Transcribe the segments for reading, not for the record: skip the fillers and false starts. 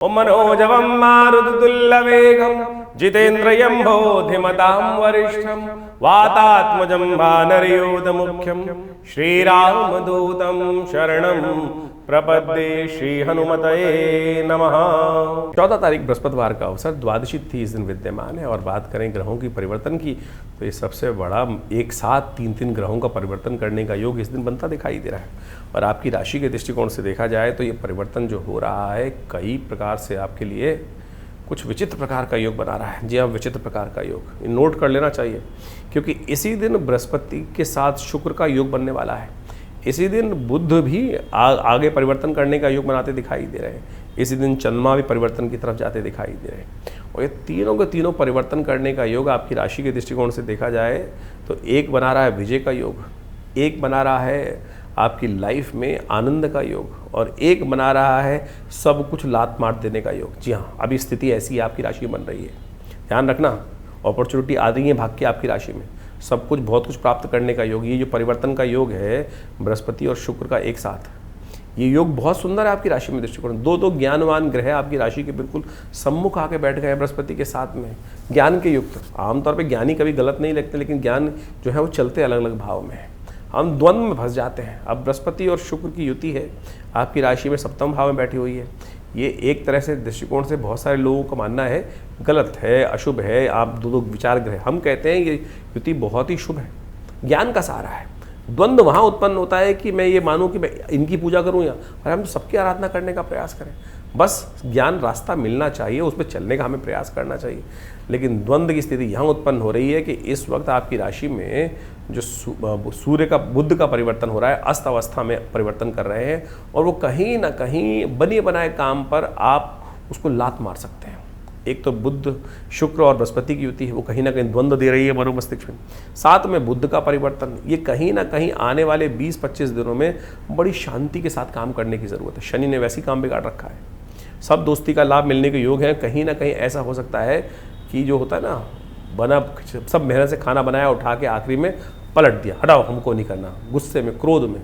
ओम मनोजवं मारुततुल्यवेगं जितेन्द्रियं बोधिमतां वरिष्ठं वातात्मजं वानरयूथमुख्यं श्रीरामदूतं शरणं प्रपद्ये। श्री हनुमतये नमः। 14 तारीख बृहस्पतिवार का अवसर, द्वादशी तिथि इस दिन विद्यमान है। और बात करें ग्रहों की परिवर्तन की, तो ये सबसे बड़ा एक साथ तीन ग्रहों का परिवर्तन करने का योग इस दिन बनता दिखाई दे रहा है। और आपकी राशि के दृष्टिकोण से देखा जाए तो ये परिवर्तन जो हो रहा है कई प्रकार से आपके लिए कुछ विचित्र प्रकार का योग बना रहा है। जी हाँ, विचित्र प्रकार का योग नोट कर लेना चाहिए, क्योंकि इसी दिन बृहस्पति के साथ शुक्र का योग बनने वाला है। इसी दिन बुध भी आगे परिवर्तन करने का योग बनाते दिखाई दे रहे हैं। इसी दिन चंद्रमा भी परिवर्तन की तरफ जाते दिखाई दे रहे हैं। और ये तीनों के तीनों परिवर्तन करने का योग आपकी राशि के दृष्टिकोण से देखा जाए तो एक बना रहा है विजय का योग, एक बना रहा है आपकी लाइफ में आनंद का योग, और एक बना रहा है सब कुछ लात मार देने का योग। जी हाँ, अभी स्थिति ऐसी आपकी राशि में बन रही है। ध्यान रखना, अपॉर्चुनिटी आ रही है भाग्य की आपकी राशि में, सब कुछ बहुत कुछ प्राप्त करने का योग। ये जो परिवर्तन का योग है बृहस्पति और शुक्र का एक साथ, ये योग बहुत सुंदर है आपकी राशि में दृष्टिकोण। दो ज्ञानवान ग्रह आपकी राशि के बिल्कुल सम्मुख आके बैठ गए बृहस्पति के साथ में, ज्ञान के युक्त। आमतौर पे ज्ञानी कभी गलत नहीं लगते, लेकिन ज्ञान जो है वो चलते अलग अलग भाव में है, हम द्वंद्व में फंस जाते हैं। अब बृहस्पति और शुक्र की युति है आपकी राशि में, सप्तम भाव में बैठी हुई है। ये एक तरह से दृष्टिकोण से बहुत सारे लोगों का मानना है गलत है, अशुभ है। आप दो विचार ग्रह, हम कहते हैं ये युति बहुत ही शुभ है, ज्ञान का सहारा है। द्वंद्व वहाँ उत्पन्न होता है कि मैं ये मानूं कि मैं इनकी पूजा करूँ या, और हम सबकी आराधना करने का प्रयास करें। बस ज्ञान रास्ता मिलना चाहिए, उस पर चलने का हमें प्रयास करना चाहिए। लेकिन द्वंद्व की स्थिति यहाँ उत्पन्न हो रही है कि इस वक्त आपकी राशि में जो सूर्य का बुध का परिवर्तन हो रहा है, अस्त अवस्था में परिवर्तन कर रहे हैं, और वो कहीं ना कहीं बने बनाए काम पर आप उसको लात मार सकते हैं। एक तो बुध शुक्र और बृहस्पति की युति है, वो कहीं ना कहीं द्वंद्व दे रही है मनोमस्तिष्क में। साथ में बुध का परिवर्तन, ये कहीं ना कहीं आने वाले 20-25 दिनों में बड़ी शांति के साथ काम करने की ज़रूरत है। शनि ने वैसी काम बिगाड़ रखा है, सब दोस्ती का लाभ मिलने के योग हैं। कहीं ना कहीं ऐसा हो सकता है कि जो होता है ना, बना सब मेहनत से खाना बनाया, उठा के आखिरी में पलट दिया, हटाओ हमको नहीं करना, गुस्से में क्रोध में।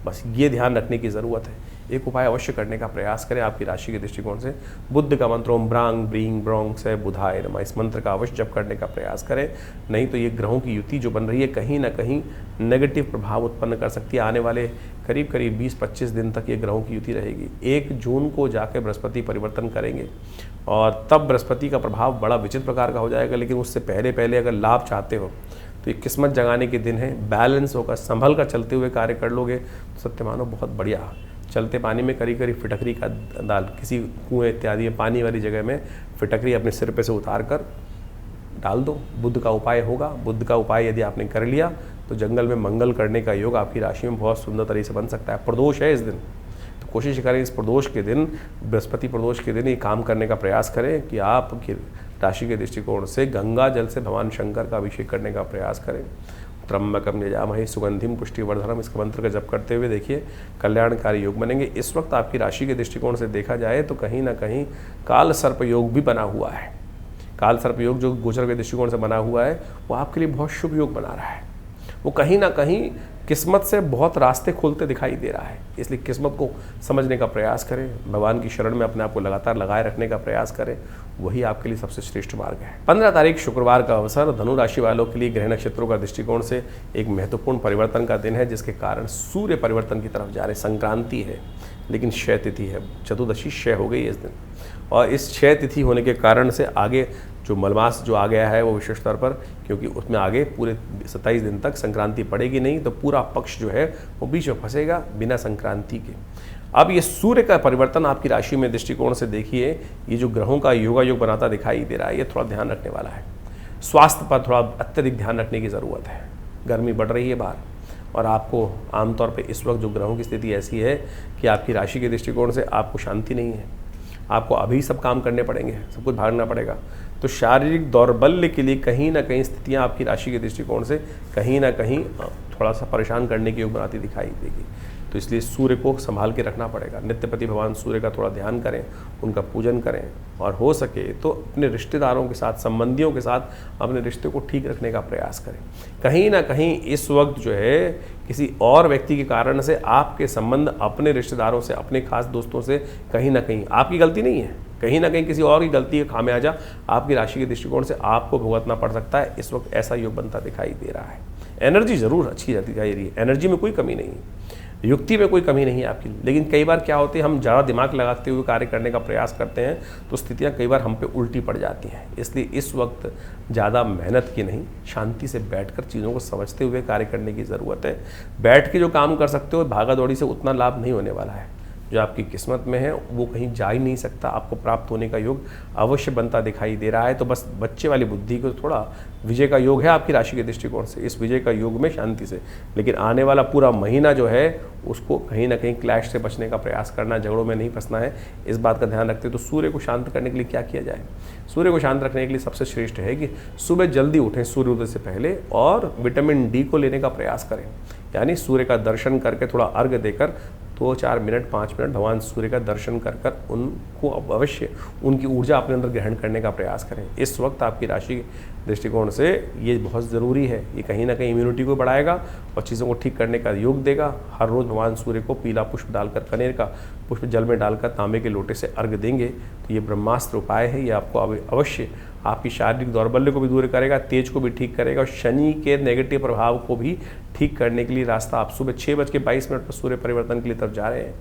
बस ये ध्यान रखने की ज़रूरत है। एक उपाय अवश्य करने का प्रयास करें आपकी राशि के दृष्टिकोण से। बुद्ध का मंत्र ओम ब्रांग ब्रींग ब्रोंग से बुधाय नमः, इस मंत्र का अवश्य जप करने का प्रयास करें। नहीं तो ये ग्रहों की युति जो बन रही है कहीं ना कहीं नेगेटिव प्रभाव उत्पन्न कर सकती है। आने वाले करीब 20-25 दिन तक ये ग्रहों की युति रहेगी। 1 जून को जाकर बृहस्पति परिवर्तन करेंगे, और तब बृहस्पति का प्रभाव बड़ा विचित्र प्रकार का हो जाएगा। लेकिन उससे पहले अगर लाभ चाहते हो तो ये किस्मत जगाने के दिन है। बैलेंस होकर संभल कर चलते हुए कार्य कर लोगे तो सत्य मानो बहुत बढ़िया। चलते पानी में करी फिटकरी का दाल, किसी कुएं इत्यादि में पानी वाली जगह में फिटकरी अपने सिर पे से उतार कर डाल दो, बुध का उपाय होगा। बुध का उपाय यदि आपने कर लिया तो जंगल में मंगल करने का योग आपकी राशि में बहुत सुंदर तरीके से बन सकता है। प्रदोष है इस दिन, तो कोशिश करें इस प्रदोष के दिन, बृहस्पति प्रदोष के दिन ये काम करने का प्रयास करें कि आप राशि के दृष्टिकोण से गंगा जल से भगवान शंकर का अभिषेक करने का प्रयास करें। त्र्यंबकम यजामहे सुगंधिम पुष्टिवर्धनम, इसका मंत्र का जप करते हुए देखिए कल्याणकारी योग बनेंगे। इस वक्त आपकी राशि के दृष्टिकोण से देखा जाए तो कहीं ना कहीं काल सर्प योग भी बना हुआ है। काल सर्प योग जो गोचर के दृष्टिकोण से बना हुआ है वो आपके लिए बहुत शुभ योग बना रहा है। वो कहीं ना कहीं किस्मत से बहुत रास्ते खोलते दिखाई दे रहा है। इसलिए किस्मत को समझने का प्रयास करें, भगवान की शरण में अपने आप को लगातार लगाए रखने का प्रयास करें, वही आपके लिए सबसे श्रेष्ठ मार्ग है। 15 तारीख शुक्रवार का अवसर, धनु राशि वालों के लिए ग्रह नक्षत्रों का दृष्टिकोण से एक महत्वपूर्ण परिवर्तन का दिन है, जिसके कारण सूर्य परिवर्तन की तरफ जा रहे। संक्रांति है लेकिन क्षय तिथि है, चतुर्दशी क्षय हो गई इस दिन, और इस क्षय तिथि होने के कारण से आगे जो मलमास जो आ गया है वो विशेष तौर पर, क्योंकि उसमें आगे पूरे 27 दिन तक संक्रांति पड़ेगी नहीं, तो पूरा पक्ष जो है वो बीच में फंसेगा बिना संक्रांति के। अब ये सूर्य का परिवर्तन आपकी राशि में दृष्टिकोण से देखिए, ये जो ग्रहों का योग बनाता दिखाई दे रहा है, ये थोड़ा ध्यान रखने वाला है। स्वास्थ्य पर थोड़ा अत्यधिक ध्यान रखने की ज़रूरत है। गर्मी बढ़ रही है बाहर, और आपको आमतौर पर इस वक्त जो ग्रहों की स्थिति ऐसी है कि आपकी राशि के दृष्टिकोण से आपको शांति नहीं है। आपको अभी सब काम करने पड़ेंगे, सब कुछ भागना पड़ेगा। तो शारीरिक दौर्बल्य के लिए कहीं ना कहीं स्थितियां आपकी राशि के दृष्टिकोण से कहीं ना कहीं थोड़ा सा परेशान करने की योग बनाती दिखाई देगी। तो इसलिए सूर्य को संभाल के रखना पड़ेगा। नित्यपति भगवान सूर्य का थोड़ा ध्यान करें, उनका पूजन करें, और हो सके तो अपने रिश्तेदारों के साथ, संबंधियों के साथ अपने रिश्ते को ठीक रखने का प्रयास करें। कहीं ना कहीं इस वक्त जो है किसी और व्यक्ति के कारण से आपके संबंध अपने रिश्तेदारों से, अपने खास दोस्तों से कहीं ना कहीं, आपकी गलती नहीं है, कहीं ना कहीं किसी और की गलती का खामियाजा आपकी राशि के दृष्टिकोण से आपको भुगतना पड़ सकता है। इस वक्त ऐसा योग बनता दिखाई दे रहा है। एनर्जी जरूर अच्छी दिखाई दे रही है, एनर्जी में कोई कमी नहीं है, युक्ति में कोई कमी नहीं है आपकी। लेकिन कई बार क्या होती है, हम ज़्यादा दिमाग लगाते हुए कार्य करने का प्रयास करते हैं तो स्थितियां कई बार हम पे उल्टी पड़ जाती हैं। इसलिए इस वक्त ज़्यादा मेहनत की नहीं, शांति से बैठकर चीज़ों को समझते हुए कार्य करने की ज़रूरत है। बैठ के जो काम कर सकते हो, भागा दौड़ी से उतना लाभ नहीं होने वाला है। जो आपकी किस्मत में है वो कहीं जा ही नहीं सकता, आपको प्राप्त होने का योग अवश्य बनता दिखाई दे रहा है। तो बस बच्चे वाली बुद्धि को थोड़ा, विजय का योग है आपकी राशि के दृष्टिकोण से, इस विजय का योग में शांति से, लेकिन आने वाला पूरा महीना जो है उसको कहीं ना कहीं क्लैश से बचने का प्रयास करना, झगड़ों में नहीं फंसना है, इस बात का ध्यान रखते। तो सूर्य को शांत करने के लिए क्या किया जाए? सूर्य को शांत रखने के लिए सबसे श्रेष्ठ है कि सुबह जल्दी उठें सूर्योदय से पहले और विटामिन डी को लेने का प्रयास करें। यानी सूर्य का दर्शन करके, थोड़ा अर्घ्य देकर 2-4 मिनट 5 मिनट भगवान सूर्य का दर्शन कर कर उनको अवश्य उनकी ऊर्जा अपने अंदर ग्रहण करने का प्रयास करें। इस वक्त आपकी राशि के दृष्टिकोण से ये बहुत ज़रूरी है। ये कहीं ना कहीं इम्यूनिटी को बढ़ाएगा और चीज़ों को ठीक करने का योग देगा। हर रोज़ भगवान सूर्य को पीला पुष्प डालकर, कनेर का पुष्प जल में डालकर तांबे के लोटे से अर्घ देंगे तो ये ब्रह्मास्त्र उपाय है। ये आपको अवश्य आपकी शारीरिक दौर्बल्य को भी दूर करेगा, तेज को भी ठीक करेगा और शनि के नेगेटिव प्रभाव को भी ठीक करने के लिए रास्ता आप सुबह 6:22 पर सूर्य परिवर्तन के लिए तरफ जा रहे हैं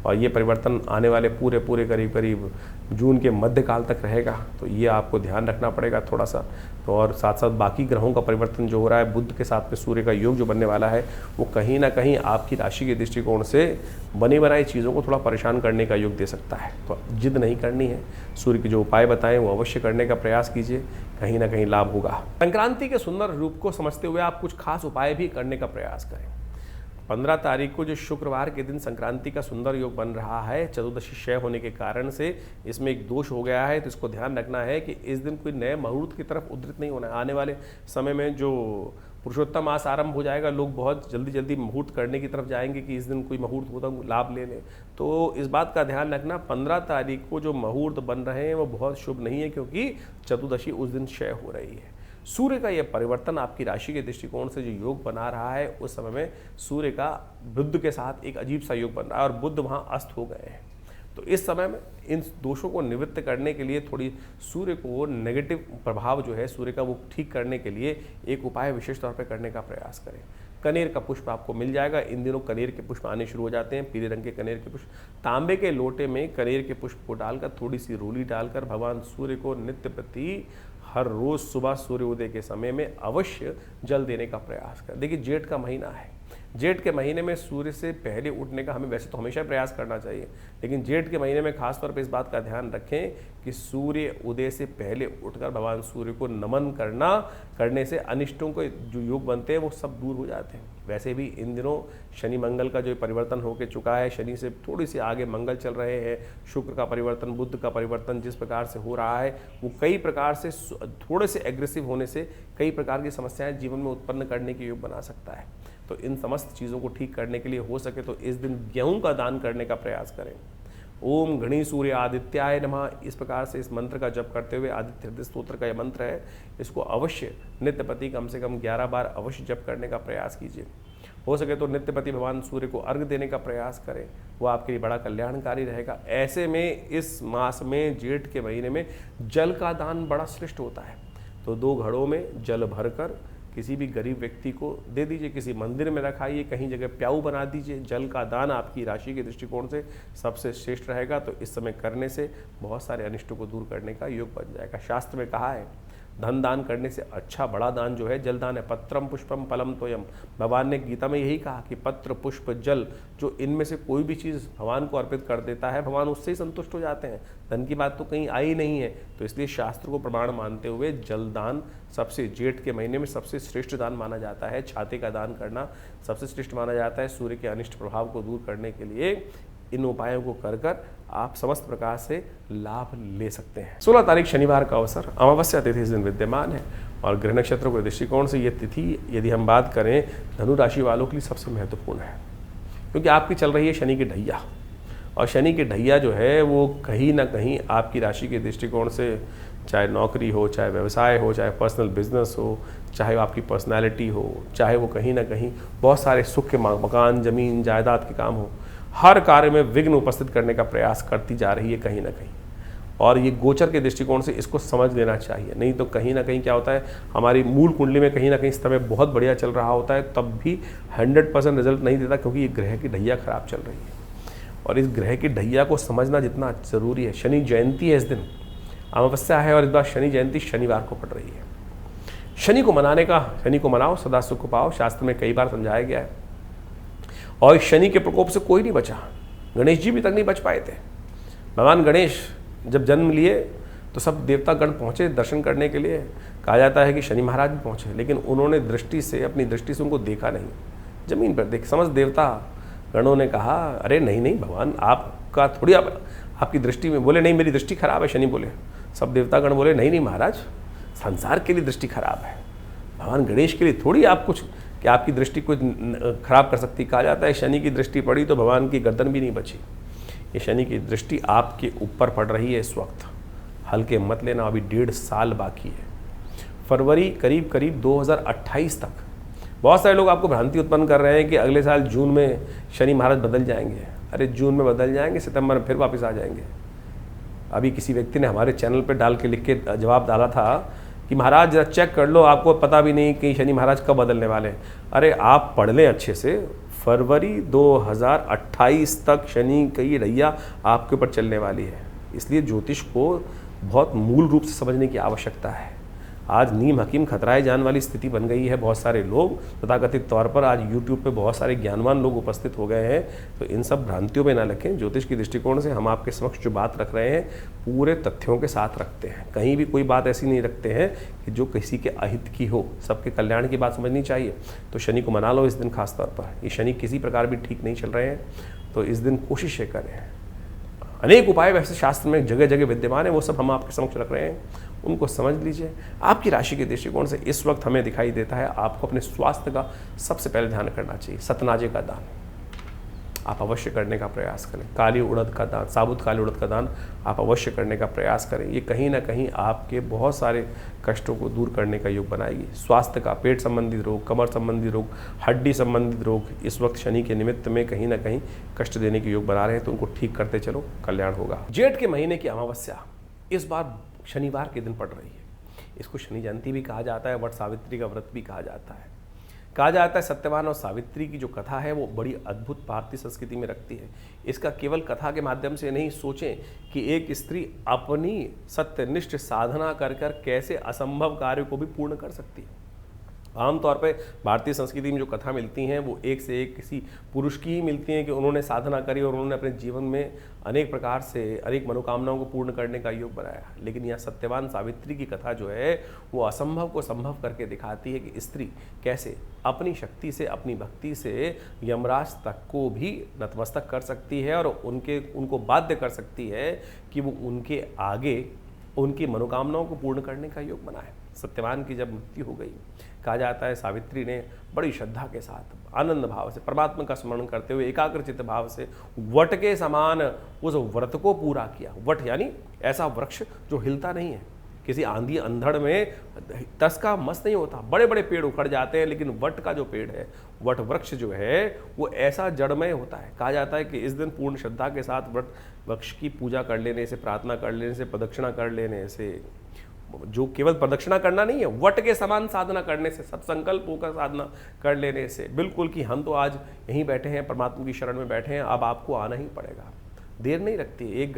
और ये परिवर्तन आने वाले पूरे करीब जून के मध्यकाल तक रहेगा। तो ये आपको ध्यान रखना पड़ेगा थोड़ा सा। तो और साथ साथ बाकी ग्रहों का परिवर्तन जो हो रहा है, बुध के साथ में सूर्य का योग जो बनने वाला है, वो कहीं ना कहीं आपकी राशि के दृष्टिकोण से बनी बनाई चीज़ों को थोड़ा परेशान करने का योग दे सकता है। तो जिद नहीं करनी है, सूर्य के जो उपाय बताएं वो अवश्य करने का प्रयास कीजिए, कहीं ना कहीं लाभ होगा। संक्रांति के सुंदर रूप को समझते हुए आप कुछ खास उपाय भी करने का प्रयास करें। 15 तारीख को जो शुक्रवार के दिन संक्रांति का सुंदर योग बन रहा है, चतुर्दशी क्षय होने के कारण से इसमें एक दोष हो गया है। तो इसको ध्यान रखना है कि इस दिन कोई नए मुहूर्त की तरफ उद्धृत नहीं होना है। आने वाले समय में जो पुरुषोत्तम मास आरंभ हो जाएगा, लोग बहुत जल्दी मुहूर्त करने की तरफ जाएंगे कि इस दिन कोई मुहूर्त होता लाभ ले लें। तो इस बात का ध्यान रखना, 15 तारीख को जो मुहूर्त बन रहे हैं वो बहुत शुभ नहीं है, क्योंकि चतुर्दशी उस दिन क्षय हो रही है। सूर्य का यह परिवर्तन आपकी राशि के दृष्टिकोण से जो योग बना रहा है, उस समय में सूर्य का बुध के साथ एक अजीब सा योग बन रहा है और बुध वहाँ अस्त हो गए हैं। तो इस समय में इन दोषों को निवृत्त करने के लिए, थोड़ी सूर्य को नेगेटिव प्रभाव जो है सूर्य का वो ठीक करने के लिए एक उपाय विशेष तौर पर करने का प्रयास करें। कनेर का पुष्प आपको मिल जाएगा। इन दिनों कनेर के पुष्प आने शुरू हो जाते हैं, पीले रंग के कनेर के पुष्प। तांबे के लोटे में कनेर के पुष्प को डालकर, थोड़ी सी रोली डालकर भगवान सूर्य को नित्य प्रति हर रोज सुबह सूर्योदय के समय में अवश्य जल देने का प्रयास करें। देखिए, जेठ का महीना है, जेठ के महीने में सूर्य से पहले उठने का हमें वैसे तो हमेशा प्रयास करना चाहिए, लेकिन जेठ के महीने में खासतौर पर इस बात का ध्यान रखें कि सूर्य उदय से पहले उठकर भगवान सूर्य को नमन करने से अनिष्टों को जो योग बनते हैं वो सब दूर हो जाते हैं। वैसे भी इन दिनों शनि मंगल का जो परिवर्तन होकर चुका है, शनि से थोड़ी सी आगे मंगल चल रहे हैं, शुक्र का परिवर्तन, बुध का परिवर्तन जिस प्रकार से हो रहा है, वो कई प्रकार से थोड़े से एग्रेसिव होने से कई प्रकार की समस्याएं जीवन में उत्पन्न करने के योग बना सकता है। तो इन समस्त चीज़ों को ठीक करने के लिए हो सके तो इस दिन गेहूं का दान करने का प्रयास करें। ओम घृणी सूर्य आदित्याय नमः, इस प्रकार से इस मंत्र का जप करते हुए, आदित्य हृदय स्तोत्र का यह मंत्र है, इसको अवश्य नित्यपति कम से कम 11 बार अवश्य जप करने का प्रयास कीजिए। हो सके तो नित्यपति भगवान सूर्य को अर्घ्य देने का प्रयास करें, वो आपके लिए बड़ा कल्याणकारी रहेगा। ऐसे में इस मास में, जेठ के महीने में जल का दान बड़ा श्रेष्ठ होता है। तो 2 घड़ों में जल भरकर किसी भी गरीब व्यक्ति को दे दीजिए, किसी मंदिर में रखाइए, कहीं जगह प्याऊ बना दीजिए। जल का दान आपकी राशि के दृष्टिकोण से सबसे श्रेष्ठ रहेगा। तो इस समय करने से बहुत सारे अनिष्टों को दूर करने का योग बन जाएगा। शास्त्र में कहा है, धन दान करने से अच्छा बड़ा दान जो है जल दान है। पत्रम पुष्पम फलम तोयम, भगवान ने गीता में यही कहा कि पत्र पुष्प जल, जो इनमें से कोई भी चीज़ भगवान को अर्पित कर देता है, भगवान उससे ही संतुष्ट हो जाते हैं। धन की बात तो कहीं आई नहीं है। तो इसलिए शास्त्र को प्रमाण मानते हुए जल दान सबसे, जेठ के महीने में सबसे श्रेष्ठ दान माना जाता है। छाते का दान करना सबसे श्रेष्ठ माना जाता है। सूर्य के अनिष्ट प्रभाव को दूर करने के लिए इन उपायों को कर आप समस्त प्रकार से लाभ ले सकते हैं। 16 तारीख शनिवार का अवसर, अमावस्या तिथि इस दिन विद्यमान है और ग्रह नक्षत्रों के दृष्टिकोण से ये तिथि, यदि हम बात करें, धनु राशि वालों के लिए सबसे महत्वपूर्ण है। क्योंकि आपकी चल रही है शनि की ढैया, और शनि की ढैया जो है वो कहीं ना कहीं आपकी राशि के दृष्टिकोण से, चाहे नौकरी हो, चाहे व्यवसाय हो, चाहे पर्सनल बिजनेस हो, चाहे आपकी पर्सनालिटी हो, चाहे वो कहीं ना कहीं बहुत सारे सुख के मकान, ज़मीन, जायदाद के काम हो, हर कार्य में विघ्न उपस्थित करने का प्रयास करती जा रही है कहीं ना कहीं। और ये गोचर के दृष्टिकोण से इसको समझ लेना चाहिए, नहीं तो कहीं ना कहीं क्या होता है, हमारी मूल कुंडली में कहीं ना कहीं इस समय बहुत बढ़िया चल रहा होता है, तब भी 100% रिजल्ट नहीं देता, क्योंकि ये ग्रह की ढैया खराब चल रही है। और इस ग्रह की ढैया को समझना जितना ज़रूरी है, शनि जयंती है इस दिन, अमावस्या है, और इस बार शनि जयंती शनिवार को पड़ रही है। शनि को मनाने का, शनि को मनाओ सदा सुख पाओ, शास्त्र में कई बार समझाया गया है। और शनि के प्रकोप से कोई नहीं बचा, गणेश जी भी तक नहीं बच पाए थे। भगवान गणेश जब जन्म लिए तो सब देवता गण पहुँचे दर्शन करने के लिए, कहा जाता है कि शनि महाराज भी पहुँचे, लेकिन उन्होंने दृष्टि से, अपनी दृष्टि से उनको देखा नहीं, जमीन पर देख, समझ देवता गणों ने कहा अरे नहीं नहीं भगवान, आपका थोड़ी आपकी दृष्टि में, बोले नहीं मेरी दृष्टि खराब है। शनि बोले, सब देवता गण बोले नहीं नहीं महाराज, संसार के लिए दृष्टि खराब है, भगवान गणेश के लिए थोड़ी आप कुछ, कि आपकी दृष्टि कुछ खराब कर सकती। कहा जाता है शनि की दृष्टि पड़ी तो भगवान की गर्दन भी नहीं बची। ये शनि की दृष्टि आपके ऊपर पड़ रही है इस वक्त, हल्के मत लेना, अभी 1.5 साल बाकी है। फरवरी करीब करीब 2028 तक बहुत सारे लोग आपको भ्रांति उत्पन्न कर रहे हैं कि अगले साल जून में शनि महाराज बदल जाएंगे। अरे जून में बदल जाएंगे, सितंबर में फिर वापस आ जाएंगे। अभी किसी व्यक्ति ने हमारे चैनल पर डाल के, लिख के जवाब डाला था कि महाराज जरा चेक कर लो, आपको पता भी नहीं कि शनि महाराज कब बदलने वाले हैं। अरे आप पढ़ लें अच्छे से, फरवरी 2028 तक शनि की ढैया आपके ऊपर चलने वाली है। इसलिए ज्योतिष को बहुत मूल रूप से समझने की आवश्यकता है। आज नीम हकीम खतराए जान वाली स्थिति बन गई है। बहुत सारे लोग तथाकथित तौर पर आज यूट्यूब पे बहुत सारे ज्ञानवान लोग उपस्थित हो गए हैं, तो इन सब भ्रांतियों में ना रखें। ज्योतिष की दृष्टिकोण से हम आपके समक्ष जो बात रख रहे हैं पूरे तथ्यों के साथ रखते हैं, कहीं भी कोई बात ऐसी नहीं रखते हैं कि जो किसी के अहित की हो। सबके कल्याण की बात समझनी चाहिए। तो शनि को मना लो इस दिन खास तौर पर। ये शनि किसी प्रकार भी ठीक नहीं चल रहे हैं, तो इस दिन कोशिश करें। अनेक उपाय वैसे शास्त्र में जगह जगह विद्यमान है, वो सब हम आपके समक्ष रख रहे हैं, उनको समझ लीजिए। आपकी राशि के दृष्टिकोण से इस वक्त हमें दिखाई देता है आपको अपने स्वास्थ्य का सबसे पहले ध्यान करना चाहिए। सतनाजे का दान आप अवश्य करने का प्रयास करें। काली उड़द का दान, साबुत काली उड़द का दान आप अवश्य करने का प्रयास करें। ये कहीं ना कहीं आपके बहुत सारे कष्टों को दूर करने का योग बनाएगी। स्वास्थ्य का, पेट संबंधित रोग, कमर संबंधित रोग, हड्डी संबंधित रोग इस वक्त शनि के निमित्त में कहीं ना कहीं कष्ट देने के योग बना रहे हैं, तो उनको ठीक करते चलो, कल्याण होगा। जेठ के महीने की अमावस्या इस बार शनिवार के दिन पड़ रही है। इसको शनि जयंती भी कहा जाता है, वट सावित्री का व्रत भी कहा जाता है। कहा जाता है सत्यवान और सावित्री की जो कथा है वो बड़ी अद्भुत भारतीय संस्कृति में रखती है। इसका केवल कथा के माध्यम से नहीं सोचें कि एक स्त्री अपनी सत्यनिष्ठ साधना कर कर कैसे असंभव कार्य को भी पूर्ण कर सकती है। आमतौर पे भारतीय संस्कृति में जो कथा मिलती हैं वो एक से एक किसी पुरुष की ही मिलती हैं कि उन्होंने साधना करी और उन्होंने अपने जीवन में अनेक प्रकार से अनेक मनोकामनाओं को पूर्ण करने का योग बनाया। लेकिन यहाँ सत्यवान सावित्री की कथा जो है वो असंभव को संभव करके दिखाती है कि स्त्री कैसे अपनी शक्ति से, अपनी भक्ति से यमराज तक को भी नतमस्तक कर सकती है और उनको बाध्य कर सकती है कि वो उनके आगे उनकी मनोकामनाओं को पूर्ण करने का योग बनाए। सत्यवान की जब मृत्यु हो गई, कहा जाता है सावित्री ने बड़ी श्रद्धा के साथ आनंद भाव से परमात्मा का स्मरण करते हुए एकाग्रचित्त भाव से वट के समान उस व्रत को पूरा किया। वट यानी ऐसा वृक्ष जो हिलता नहीं है, किसी आंधी अंधड़ में तस का मस नहीं होता, बड़े बड़े पेड़ उखड़ जाते हैं, लेकिन वट का जो पेड़ है, वट वृक्ष जो है वो ऐसा जड़मय होता है। कहा जाता है कि इस दिन पूर्ण श्रद्धा के साथ वट वृक्ष की पूजा कर लेने से, प्रार्थना कर लेने से, प्रदक्षिणा कर लेने से, जो केवल प्रदक्षिणा करना नहीं है, वट के समान साधना करने से, सत्संकल्प होकर साधना कर लेने से, बिल्कुल कि हम तो आज यहीं बैठे हैं, परमात्मा की शरण में बैठे हैं, अब आपको आना ही पड़ेगा। देर नहीं रखती है, एक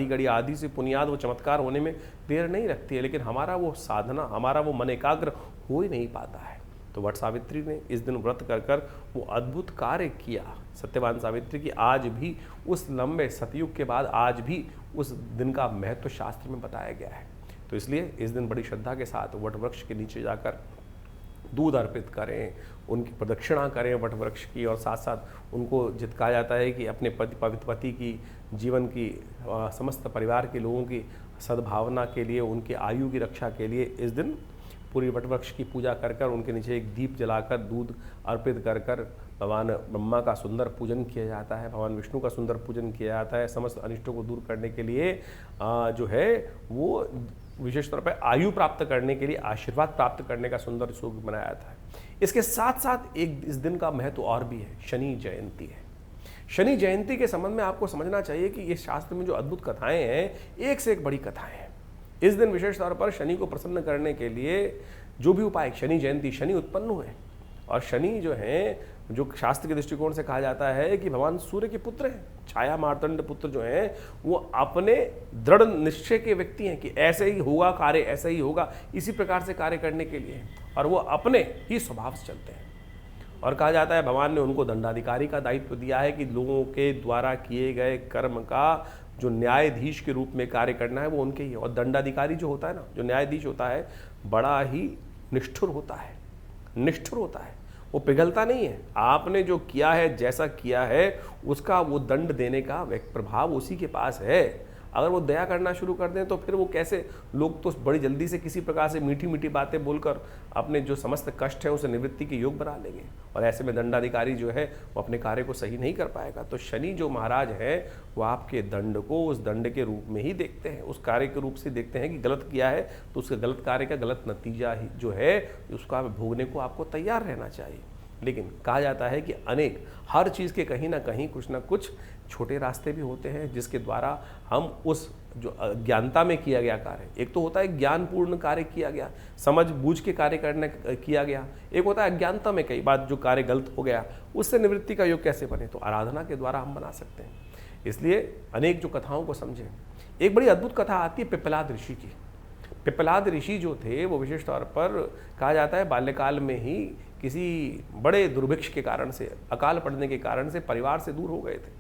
घड़ी आधी से पुनियाद वो चमत्कार होने में देर नहीं रखती है, लेकिन हमारा वो साधना, हमारा वो मन एकाग्र हो ही नहीं पाता है। तो वट सावित्री ने इस दिन व्रत कर कर वो अद्भुत कार्य किया। सत्यवान सावित्री की आज भी उस लंबे सतयुग के बाद आज भी उस दिन का महत्व शास्त्र में बताया गया है। तो इसलिए इस दिन बड़ी श्रद्धा के साथ वट वृक्ष के नीचे जाकर दूध अर्पित करें, उनकी प्रदक्षिणा करें वट वृक्ष की, और साथ साथ उनको जितका जाता है कि अपने पवित्र पति की जीवन की समस्त परिवार के लोगों की सद्भावना के लिए, उनके आयु की रक्षा के लिए इस दिन पूरी वट वृक्ष की पूजा कर कर उनके नीचे एक दीप जलाकर दूध अर्पित कर कर भगवान ब्रह्मा का सुंदर पूजन किया जाता है, भगवान विष्णु का सुंदर पूजन किया जाता है। समस्त अनिष्टों को दूर करने के लिए जो है वो विशेष तौर पर आयु प्राप्त करने के लिए, आशीर्वाद प्राप्त करने का सुंदर सूत्र बनाया जाता है। इसके साथ साथ एक इस दिन का महत्व और भी है, शनि जयंती है। शनि जयंती के संबंध में आपको समझना चाहिए कि ये शास्त्र में जो अद्भुत कथाएं हैं, एक से एक बड़ी कथाएं हैं। इस दिन विशेष तौर पर शनि को प्रसन्न करने के लिए जो भी उपाय, शनि जयंती, शनि उत्पन्न हुए और शनि जो है, जो शास्त्र के दृष्टिकोण से कहा जाता है कि भगवान सूर्य के पुत्र हैं, छाया मार्तंड पुत्र जो हैं, वो अपने दृढ़ निश्चय के व्यक्ति हैं कि ऐसे ही होगा कार्य, ऐसे ही होगा, इसी प्रकार से कार्य करने के लिए, और वो अपने ही स्वभाव से चलते हैं। और कहा जाता है भगवान ने उनको दंडाधिकारी का दायित्व दिया है कि लोगों के द्वारा किए गए कर्म का जो न्यायाधीश के रूप में कार्य करना है वो उनके ही है। और दंडाधिकारी जो होता है ना, जो न्यायाधीश होता है, बड़ा ही निष्ठुर होता है, निष्ठुर होता है, वो पिघलता नहीं है। आपने जो किया है, जैसा किया है, उसका वो दंड देने का प्रभाव उसी के पास है। अगर वो दया करना शुरू कर दें तो फिर वो कैसे, लोग तो बड़ी जल्दी से किसी प्रकार से मीठी मीठी बातें बोलकर अपने जो समस्त कष्ट है उसे निवृत्ति के योग बना लेंगे, और ऐसे में दंडाधिकारी जो है वो अपने कार्य को सही नहीं कर पाएगा। तो शनि जो महाराज है वो आपके दंड को उस दंड के रूप में ही देखते हैं, उस कार्य के रूप से देखते हैं कि गलत किया है तो उसके गलत कार्य का गलत नतीजा ही जो है उसका भोगने को आपको तैयार रहना चाहिए। लेकिन कहा जाता है कि हर चीज़ के कहीं ना कहीं कुछ ना कुछ छोटे रास्ते भी होते हैं जिसके द्वारा हम उस जो अज्ञानता में किया गया कार्य, एक तो होता है ज्ञानपूर्ण कार्य किया गया, समझ बूझ के कार्य करने किया गया, एक होता है अज्ञानता में कई बार जो कार्य गलत हो गया, उससे निवृत्ति का योग कैसे बने, तो आराधना के द्वारा हम बना सकते हैं। इसलिए अनेक जो कथाओं को समझें। एक बड़ी अद्भुत कथा आती है पिप्पलाद ऋषि की। पिप्पलाद ऋषि जो थे वो विशेष तौर पर कहा जाता है बाल्यकाल में ही किसी बड़े दुर्भिक्ष के कारण से, अकाल पड़ने के कारण से परिवार से दूर हो गए थे।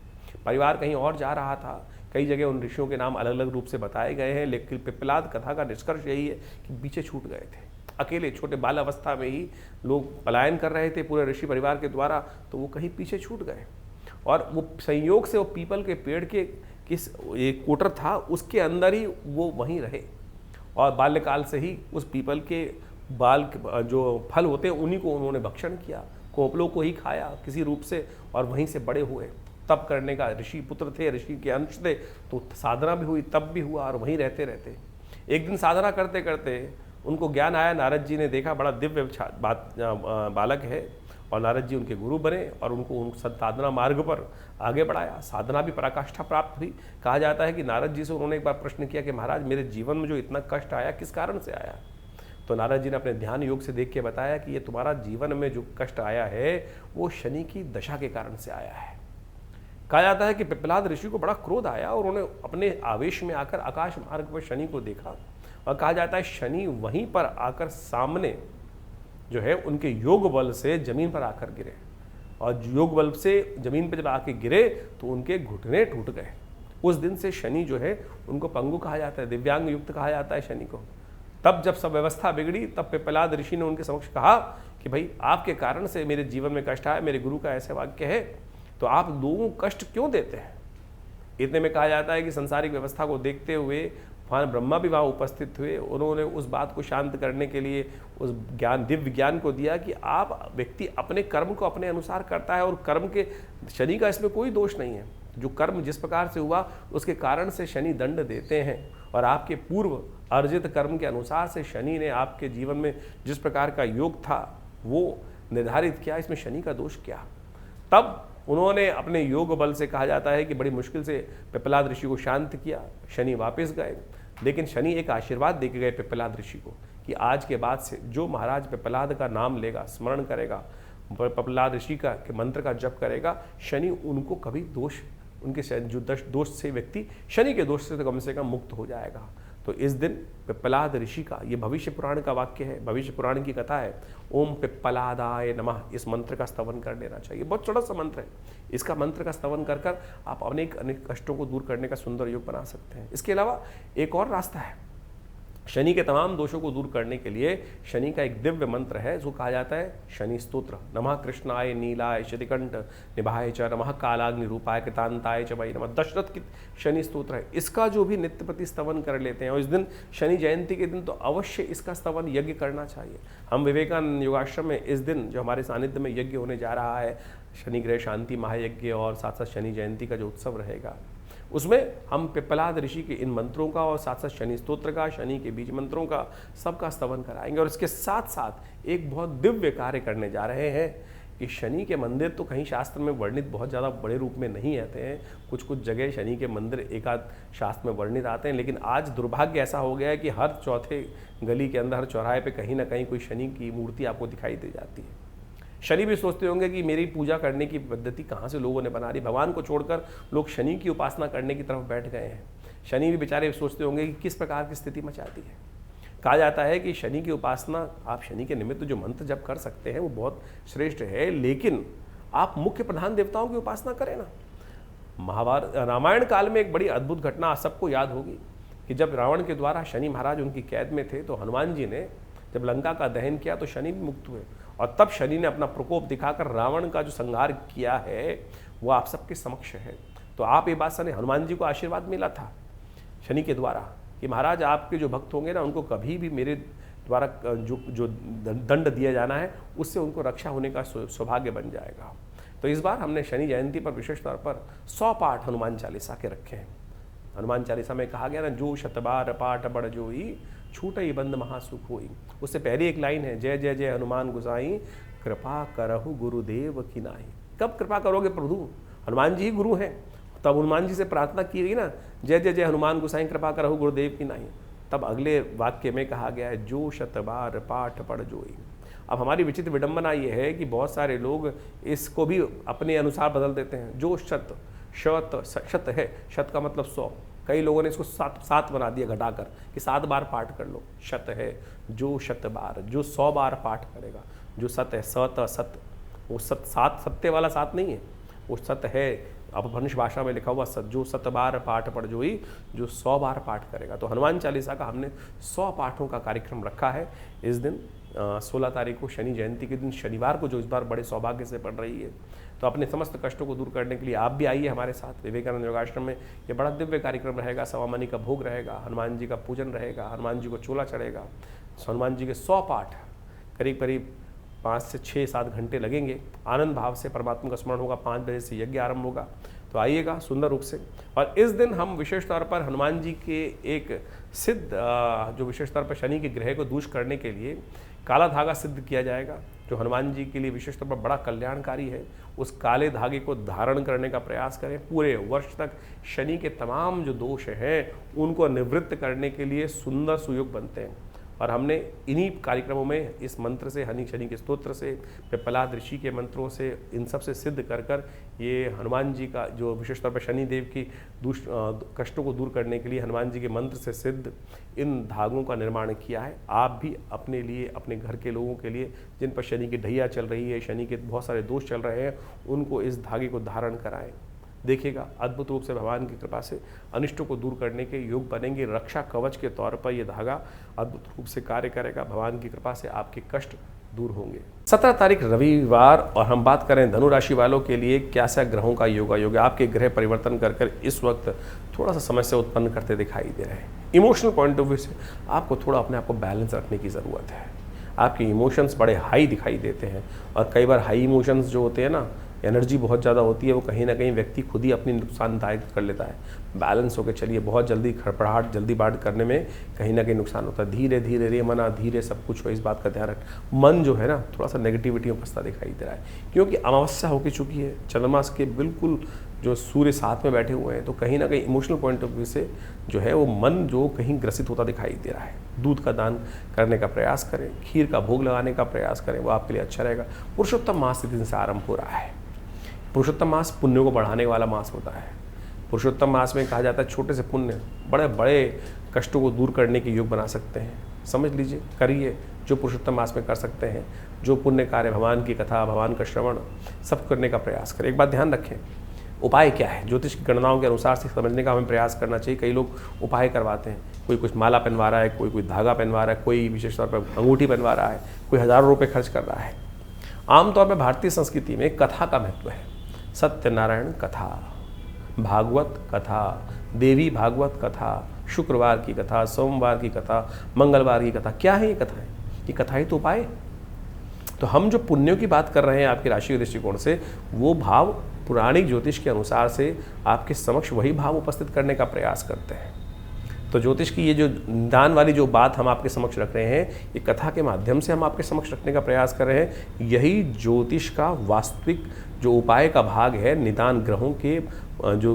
परिवार कहीं और जा रहा था, कई जगह उन ऋषियों के नाम अलग अलग रूप से बताए गए हैं, लेकिन पिप्पलाद कथा का निष्कर्ष यही है कि पीछे छूट गए थे। अकेले छोटे बाल अवस्था में ही लोग पलायन कर रहे थे पूरे ऋषि परिवार के द्वारा, तो वो कहीं पीछे छूट गए। और वो संयोग से वो पीपल के पेड़ के किस एक कोटर था उसके अंदर ही वो वहीं रहे, और बाल्यकाल से ही उस पीपल के बाल जो फल होते हैं उन्हीं को उन्होंने भक्षण किया, कोपलों को ही खाया किसी रूप से, और वहीं से बड़े हुए। तप करने का ऋषि पुत्र थे, ऋषि के अंश थे, तो साधना भी हुई, तप भी हुआ, और वहीं रहते रहते एक दिन साधना करते करते उनको ज्ञान आया। नारद जी ने देखा बड़ा दिव्य बालक है, और नारद जी उनके गुरु बने और उनको साधना मार्ग पर आगे बढ़ाया। साधना भी पराकाष्ठा प्राप्त हुई। कहा जाता है कि नारद जी से उन्होंने एक बार प्रश्न किया कि महाराज मेरे जीवन में जो इतना कष्ट आया किस कारण से आया, तो नारद जी ने अपने ध्यान योग से देख के बताया कि ये तुम्हारा जीवन में जो कष्ट आया है वो शनि की दशा के कारण से आया है। कहा जाता है कि पिप्पलाद ऋषि को बड़ा क्रोध आया और उन्होंने अपने आवेश में आकर आकाश मार्ग पर शनि को देखा, और कहा जाता है शनि वहीं पर आकर सामने जो है उनके योग बल से जमीन पर आकर गिरे, और योग बल से जमीन पर जब आके गिरे तो उनके घुटने टूट गए। उस दिन से शनि जो है उनको पंगु कहा जाता है, दिव्यांग युक्त कहा जाता है शनि को। तब जब सब व्यवस्था बिगड़ी तब पिप्पलाद ऋषि ने उनके समक्ष कहा कि भाई आपके कारण से मेरे जीवन में कष्ट आया, मेरे गुरु का ऐसे वाक्य है, तो आप लोगों को कष्ट क्यों देते हैं। इतने में कहा जाता है कि संसारिक व्यवस्था को देखते हुए वहाँ ब्रह्मा भी वहाँ उपस्थित हुए। उन्होंने उस बात को शांत करने के लिए उस दिव्य ज्ञान को दिया कि आप व्यक्ति अपने कर्म को अपने अनुसार करता है, और कर्म के शनि का इसमें कोई दोष नहीं है। जो कर्म जिस प्रकार से हुआ उसके कारण से शनि दंड देते हैं, और आपके पूर्व अर्जित कर्म के अनुसार से शनि ने आपके जीवन में जिस प्रकार का योग था वो निर्धारित किया, इसमें शनि का दोष क्या। तब उन्होंने अपने योग बल से, कहा जाता है कि बड़ी मुश्किल से पिप्पलाद ऋषि को शांत किया। शनि वापस गए, लेकिन शनि एक आशीर्वाद देके गए पिप्पलाद ऋषि को कि आज के बाद से जो महाराज पिप्पलाद का नाम लेगा, स्मरण करेगा, पिप्पलाद ऋषि का के मंत्र का जप करेगा, शनि उनको कभी दोष, उनके जो दोष से व्यक्ति शनि के दोष से तो कम मुक्त हो जाएगा। तो इस दिन पिप्पलाद ऋषि का, ये भविष्य पुराण का वाक्य है, भविष्य पुराण की कथा है, ओम पिप्पलादाय नमः, इस मंत्र का स्तवन कर लेना चाहिए। बहुत छोटा सा मंत्र है, इसका मंत्र का स्तवन कर कर आप अनेक अनेक कष्टों को दूर करने का सुंदर योग बना सकते हैं। इसके अलावा एक और रास्ता है शनि के तमाम दोषों को दूर करने के लिए। शनि का एक दिव्य मंत्र है जो कहा जाता है शनि स्तोत्र। नमः कृष्णाय नीलाय शतिकंठ निभाय च, नमः कालाग्नि रूपाय कृतांताय च वै नमः। दशरथ की शनि स्तोत्र है, इसका जो भी नित्य प्रति स्तवन कर लेते हैं, और इस दिन शनि जयंती के दिन तो अवश्य इसका स्तवन यज्ञ करना चाहिए। हम विवेकानंद योगाश्रम में इस दिन जो हमारे सानिध्य में यज्ञ होने जा रहा है शनि ग्रह शांति महायज्ञ और साथ साथ शनि जयंती का जो उत्सव रहेगा, उसमें हम पिप्पलाद ऋषि के इन मंत्रों का और साथ साथ शनि स्तोत्र का, शनि के बीज मंत्रों का सबका स्तवन कराएंगे। और इसके साथ साथ एक बहुत दिव्य कार्य करने जा रहे हैं कि शनि के मंदिर तो कहीं शास्त्र में वर्णित बहुत ज़्यादा बड़े रूप में नहीं आते हैं, कुछ कुछ जगह शनि के मंदिर एकाध शास्त्र में वर्णित आते हैं, लेकिन आज दुर्भाग्य ऐसा हो गया है कि हर चौथे गली के अंदर, हर चौराहे पे कहीं ना कहीं कोई शनि की मूर्ति आपको दिखाई दे जाती है। शनि भी सोचते होंगे कि मेरी पूजा करने की पद्धति कहाँ से लोगों ने बना दी, भगवान को छोड़कर लोग शनि की उपासना करने की तरफ बैठ गए हैं। शनि भी बेचारे सोचते होंगे कि किस प्रकार की स्थिति मचाती है। कहा जाता है कि शनि की उपासना, आप शनि के निमित्त जो मंत्र जप कर सकते हैं वो बहुत श्रेष्ठ है, लेकिन आप मुख्य प्रधान देवताओं की उपासना करें ना। महाभारत रामायण काल में एक बड़ी अद्भुत घटना आप सबको याद होगी कि जब रावण के द्वारा शनि महाराज उनकी कैद में थे, तो हनुमान जी ने जब लंका का दहन किया तो शनि भी मुक्त हुए, और तब शनि ने अपना प्रकोप दिखाकर रावण का जो संहार किया है वो आप सबके समक्ष है। तो आप ये बात सुने, हनुमान जी को आशीर्वाद मिला था शनि के द्वारा कि महाराज आपके जो भक्त होंगे ना, उनको कभी भी मेरे द्वारा जो दंड दिया जाना है उससे उनको रक्षा होने का सौभाग्य बन जाएगा। तो इस बार हमने शनि जयंती पर विशेष तौर पर 100 पाठ हनुमान चालीसा के रखे हैं। हनुमान चालीसा में कहा गया ना, जो शतबार पाठ बड़ जोई छूटई बंद महासुख होई। उससे पहले एक लाइन है, जय जय जय हनुमान गुसाई कृपा करहु गुरुदेव की नाई। कब कृपा करोगे प्रभु? हनुमान जी ही गुरु हैं। तब हनुमान जी से प्रार्थना की गई ना, जय जय जय हनुमान गुसाई कृपा करहु गुरुदेव की नाई। तब अगले वाक्य में कहा गया है, जो शतबार पाठ पढ़ जोई। अब हमारी विचित्र विडंबना ये है कि बहुत सारे लोग इसको भी अपने अनुसार बदल देते हैं। जो शत है, शत का मतलब 100, कई लोगों ने इसको 7 बना दिया घटाकर कि 7 बार पाठ कर लो। शत है जो शत बार, जो 100 बार पाठ करेगा। जो सत है, सत, वो सात सत्य वाला 7 नहीं है, वो सत है अपभ्रंश भाषा में लिखा हुआ सत, जो 7 बार पाठ पढ़ जोई, जो 100 बार पाठ करेगा। तो हनुमान चालीसा का हमने 100 पाठों का कार्यक्रम रखा है इस दिन 16 तारीख को, शनि जयंती के दिन, शनिवार को, जो इस बार बड़े सौभाग्य से पड़ रही है। तो अपने समस्त कष्टों को दूर करने के लिए आप भी आइए हमारे साथ विवेकानंद योगाश्रम में। ये बड़ा दिव्य कार्यक्रम रहेगा। सवामनी का भोग रहेगा, हनुमान जी का पूजन रहेगा, हनुमान जी को चोला चढ़ेगा, हनुमान जी के 100 पाठ करीब करीब 5 से 6-7 घंटे लगेंगे। आनंद भाव से परमात्मा का स्मरण होगा। 5 बजे से यज्ञ आरंभ होगा। तो आइएगा सुंदर रूप से। और इस दिन हम विशेष तौर पर हनुमान जी के एक सिद्ध जो विशेष तौर पर शनि के ग्रह को दूर करने के लिए काला धागा सिद्ध किया जाएगा, जो हनुमान जी के लिए विशेष तौर पर बड़ा कल्याणकारी है। उस काले धागे को धारण करने का प्रयास करें। पूरे वर्ष तक शनि के तमाम जो दोष हैं उनको निवृत्त करने के लिए सुंदर सुयोग बनते हैं। और हमने इन्हीं कार्यक्रमों में इस मंत्र से, शनि के स्तोत्र से, पिप्पलाद ऋषि के मंत्रों से, इन सब से सिद्ध कर ये हनुमान जी का जो विशेष तौर पर शनि देव की कष्टों को दूर करने के लिए हनुमान जी के मंत्र से सिद्ध इन धागों का निर्माण किया है। आप भी अपने लिए, अपने घर के लोगों के लिए जिन पर शनि की ढैया चल रही है, शनि के बहुत सारे दोष चल रहे हैं, उनको इस धागे को धारण कराएं। देखिएगा अद्भुत रूप से भगवान की कृपा से अनिष्टों को दूर करने के योग बनेंगे। रक्षा कवच के तौर पर यह धागा अद्भुत रूप से कार्य करेगा। भगवान की कृपा से आपके कष्ट दूर होंगे। 17 तारीख रविवार, और हम बात करें धनु राशि वालों के लिए क्या सा ग्रहों का योग। आपके ग्रह परिवर्तन कर इस वक्त थोड़ा सा समस्या उत्पन्न करते दिखाई दे रहे हैं। इमोशनल पॉइंट ऑफ व्यू से आपको थोड़ा अपने आप को बैलेंस रखने की ज़रूरत है। आपके इमोशंस बड़े हाई दिखाई देते हैं, और कई बार हाई इमोशंस जो होते हैं ना, एनर्जी बहुत ज़्यादा होती है, वो कहीं ना कहीं व्यक्ति खुद ही अपनी नुकसानदायक कर लेता है। बैलेंस होकर चलिए। बहुत जल्दी खड़पड़ाहट, जल्दीबाजी करने में कहीं ना कहीं नुकसान होता है। धीरे धीरे रे मना धीरे सब कुछ हो, इस बात का ध्यान रख। मन जो है ना थोड़ा सा नेगेटिविटी में फंसता दिखाई दे रहा है, क्योंकि अमावस्या होकर चुकी है। चंद्रमा के बिल्कुल जो सूर्य साथ में बैठे हुए हैं, तो कहीं ना कहीं इमोशनल पॉइंट ऑफ व्यू से जो है वो मन जो कहीं ग्रसित होता दिखाई दे रहा है। दूध का दान करने का प्रयास करें, खीर का भोग लगाने का प्रयास करें, वो आपके लिए अच्छा रहेगा। पुरुषोत्तम मास इस दिन से आरंभ हो रहा है। पुरुषोत्तम मास पुण्यों को बढ़ाने वाला मास होता है। पुरुषोत्तम मास में कहा जाता है छोटे से पुण्य बड़े बड़े कष्टों को दूर करने के योग बना सकते हैं। समझ लीजिए, करिए जो पुरुषोत्तम मास में कर सकते हैं। जो पुण्य कार्य, भगवान की कथा, भगवान का श्रवण, सब करने का प्रयास करें। एक बात ध्यान रखें, उपाय क्या है, ज्योतिष की गणनाओं के अनुसार से समझने का हमें प्रयास करना चाहिए। कई लोग उपाय करवाते हैं, कोई कुछ माला पहनवा रहा है, कोई धागा पहनवा रहा है, कोई विशेष तौर पर अंगूठी पहनवा रहा है, कोई हज़ारों रुपये खर्च कर रहा है। आमतौर पर भारतीय संस्कृति में कथा का महत्व है। सत्यनारायण कथा, भागवत कथा, देवी भागवत कथा, शुक्रवार की कथा, सोमवार की कथा, मंगलवार की कथा, क्या है ये कथाएं? ये कथा ही तो उपाय। तो हम जो पुण्यों की बात कर रहे हैं आपकी राशि के दृष्टिकोण से, वो भाव पुराणिक ज्योतिष के अनुसार से आपके समक्ष वही भाव उपस्थित करने का प्रयास करते हैं। तो ज्योतिष की ये जो निदान वाली जो बात हम आपके समक्ष रख रहे हैं, ये कथा के माध्यम से हम आपके समक्ष रखने का प्रयास कर रहे हैं। यही ज्योतिष का वास्तविक जो उपाय का भाग है, निदान ग्रहों के जो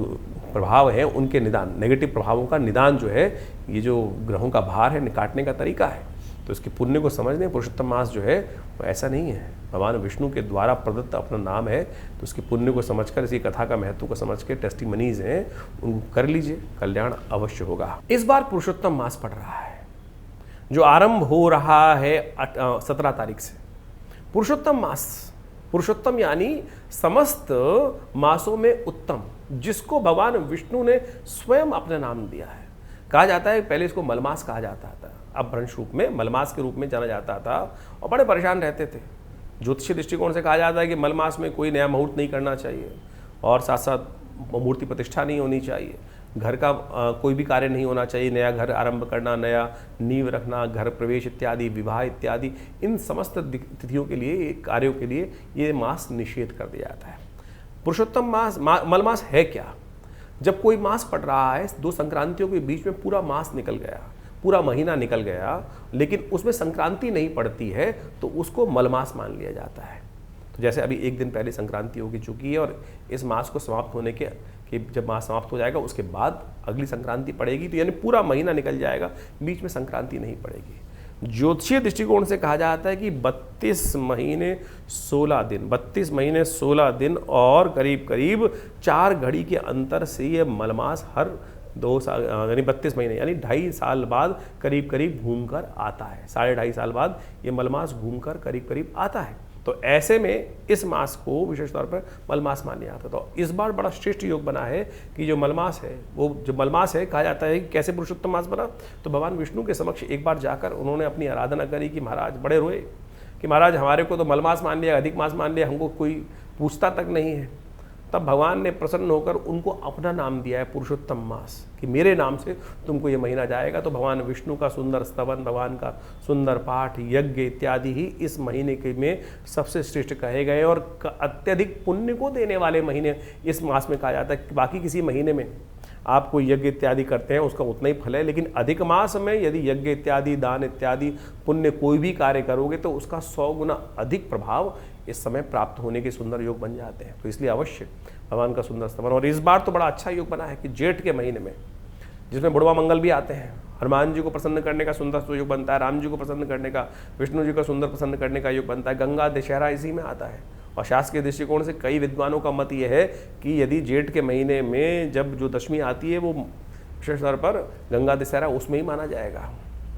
प्रभाव है उनके निदान, नेगेटिव प्रभावों का निदान जो है, ये जो ग्रहों का भार है काटने का तरीका है। तो इसके पुण्य को समझने, पुरुषोत्तम मास जो है वो ऐसा नहीं है, भगवान विष्णु के द्वारा प्रदत्त अपना नाम है। तो उसके पुण्य को समझकर, इसी कथा का महत्व को समझ के टेस्टिमनीज हैं उनको कर लीजिए, कल्याण अवश्य होगा। इस बार पुरुषोत्तम मास पड़ रहा है जो आरंभ हो रहा है 17 तारीख से। पुरुषोत्तम मास, पुरुषोत्तम यानी समस्त मासों में उत्तम, जिसको भगवान विष्णु ने स्वयं अपना नाम दिया है। कहा जाता है पहले इसको मलमास कहा जाता था, अब भ्रंश रूप में मलमास के रूप में जाना जाता था और बड़े परेशान रहते थे। ज्योतिषीय दृष्टिकोण से कहा जाता है कि मलमास में कोई नया मुहूर्त नहीं करना चाहिए और साथ साथ मूर्ति प्रतिष्ठा नहीं होनी चाहिए, घर का कोई भी कार्य नहीं होना चाहिए, नया घर आरंभ करना, नया नींव रखना, घर प्रवेश इत्यादि, विवाह इत्यादि, इन समस्त तिथियों के लिए, कार्यों के लिए ये मास निषेध कर दिया जाता है। पुरुषोत्तम मास, मलमास है क्या? जब कोई मास पड़ रहा है, 2 संक्रांतियों के बीच में पूरा मास निकल गया, पूरा महीना निकल गया, लेकिन उसमें संक्रांति नहीं पड़ती है, तो उसको मलमास मान लिया जाता है। तो जैसे अभी 1 दिन पहले संक्रांति होगी चुकी है और इस मास को समाप्त होने के जब मास समाप्त हो जाएगा उसके बाद अगली संक्रांति पड़ेगी, तो यानी पूरा महीना निकल जाएगा, बीच में संक्रांति नहीं पड़ेगी। ज्योतिषीय दृष्टिकोण से कहा जाता है कि 32 महीने 16 दिन, 32 महीने 16 दिन और करीब करीब 4 घड़ी के अंतर से ये मलमास हर 2 साल यानी 32 महीने यानी 2.5 साल बाद करीब करीब घूमकर आता है। 2.5 साल बाद ये मलमास घूमकर करीब करीब आता है। तो ऐसे में इस मास को विशेष तौर पर मलमास माना जाता है। तो इस बार बड़ा श्रेष्ठ योग बना है कि जो मलमास है, वो जो मलमास है, कहा जाता है कि कैसे पुरुषोत्तम मास बना, तो भगवान विष्णु के समक्ष एक बार जाकर उन्होंने अपनी आराधना करी कि महाराज बड़े रोए कि महाराज हमारे को तो मलमास मान लिया, अधिक मास मान लिया, हमको कोई पूछता तक नहीं है। तब भगवान ने प्रसन्न होकर उनको अपना नाम दिया है पुरुषोत्तम मास, कि मेरे नाम से तुमको ये महीना जाएगा। तो भगवान विष्णु का सुंदर स्तवन, भगवान का सुंदर पाठ, यज्ञ इत्यादि ही इस महीने के में सबसे श्रेष्ठ कहे गए और अत्यधिक पुण्य को देने वाले महीने इस मास में कहा जाता है। बाकी किसी महीने में आप कोई यज्ञ इत्यादि करते हैं उसका उतना ही फल है, लेकिन अधिक मास में यदि यज्ञ इत्यादि, दान इत्यादि, पुण्य कोई भी कार्य करोगे तो उसका 100 गुना अधिक प्रभाव इस समय प्राप्त होने के सुंदर योग बन जाते हैं। तो इसलिए अवश्य भगवान का सुंदर स्तवन। और इस बार तो बड़ा अच्छा योग बना है कि जेठ के महीने में, जिसमें बुढ़वा मंगल भी आते हैं, हनुमान जी को प्रसन्न करने का सुंदर योग बनता है, राम जी को प्रसन्न करने का, विष्णु जी को सुंदर प्रसन्न करने का योग बनता है, गंगा दशहरा इसी में आता है। और शास्त्र के दृष्टिकोण से कई विद्वानों का मत यह है कि यदि जेठ के महीने में जब जो दशमी आती है वो विशेष तौर पर गंगा दशहरा उसमें ही माना जाएगा।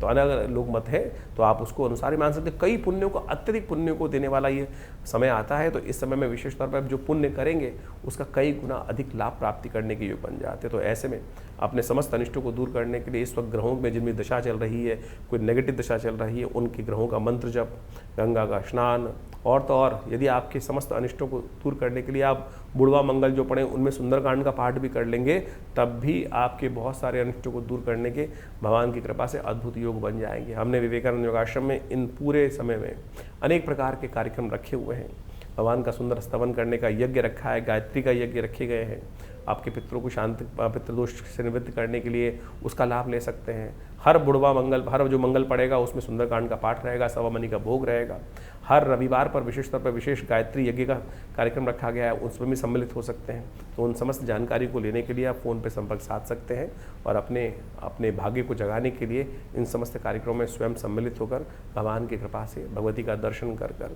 तो अलग अलग लोग मत है, तो आप उसको अनुसार ही मान सकते। कई पुण्यों को, अत्यधिक पुण्यों को देने वाला ये समय आता है। तो इस समय में विशेष तौर पर जो पुण्य करेंगे उसका कई गुना अधिक लाभ प्राप्ति करने के योग बन जाते हैं। तो ऐसे में अपने समस्त अनिष्टों को दूर करने के लिए इस वक्त ग्रहों में जिनमें दशा चल रही है, कोई नेगेटिव दशा चल रही है, उनके ग्रहों का मंत्र जप, गंगा का स्नान, और तो और यदि आपके समस्त अनिष्टों को दूर करने के लिए आप बुढ़वा मंगल जो पढ़ें उनमें सुंदरकांड का पाठ भी कर लेंगे, तब भी आपके बहुत सारे अनिष्टों को दूर करने के भगवान की कृपा से अद्भुत योग बन जाएंगे। हमने विवेकानंद योगाश्रम में इन पूरे समय में अनेक प्रकार के कार्यक्रम रखे हुए हैं। भगवान का सुंदर स्तवन करने का यज्ञ रखा है, गायत्री का यज्ञ रखे गए हैं। आपके पितरों को शांति, पितृदोष से निवृत्त करने के लिए उसका लाभ ले सकते हैं। हर बुढ़वा मंगल, हर जो मंगल पड़ेगा उसमें सुंदरकांड का पाठ रहेगा, सवामनी का भोग रहेगा। हर रविवार पर विशेष तौर पर विशेष गायत्री यज्ञ का कार्यक्रम रखा गया है, उसमें भी सम्मिलित हो सकते हैं। तो उन समस्त जानकारी को लेने के लिए आप फ़ोन पर संपर्क साध सकते हैं और अपने भाग्य को जगाने के लिए इन समस्त कार्यक्रमों में स्वयं सम्मिलित होकर भगवान की कृपा से भगवती का दर्शन कर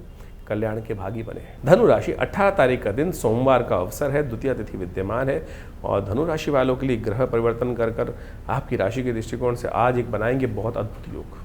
कल्याण के भागी बने। धनु राशि 18 तारीख का दिन सोमवार का अवसर है, द्वितीय तिथि विद्यमान है और धनु राशि वालों के लिए ग्रह परिवर्तन कर आपकी राशि के दृष्टिकोण से आज एक बनाएंगे बहुत अद्भुत योग।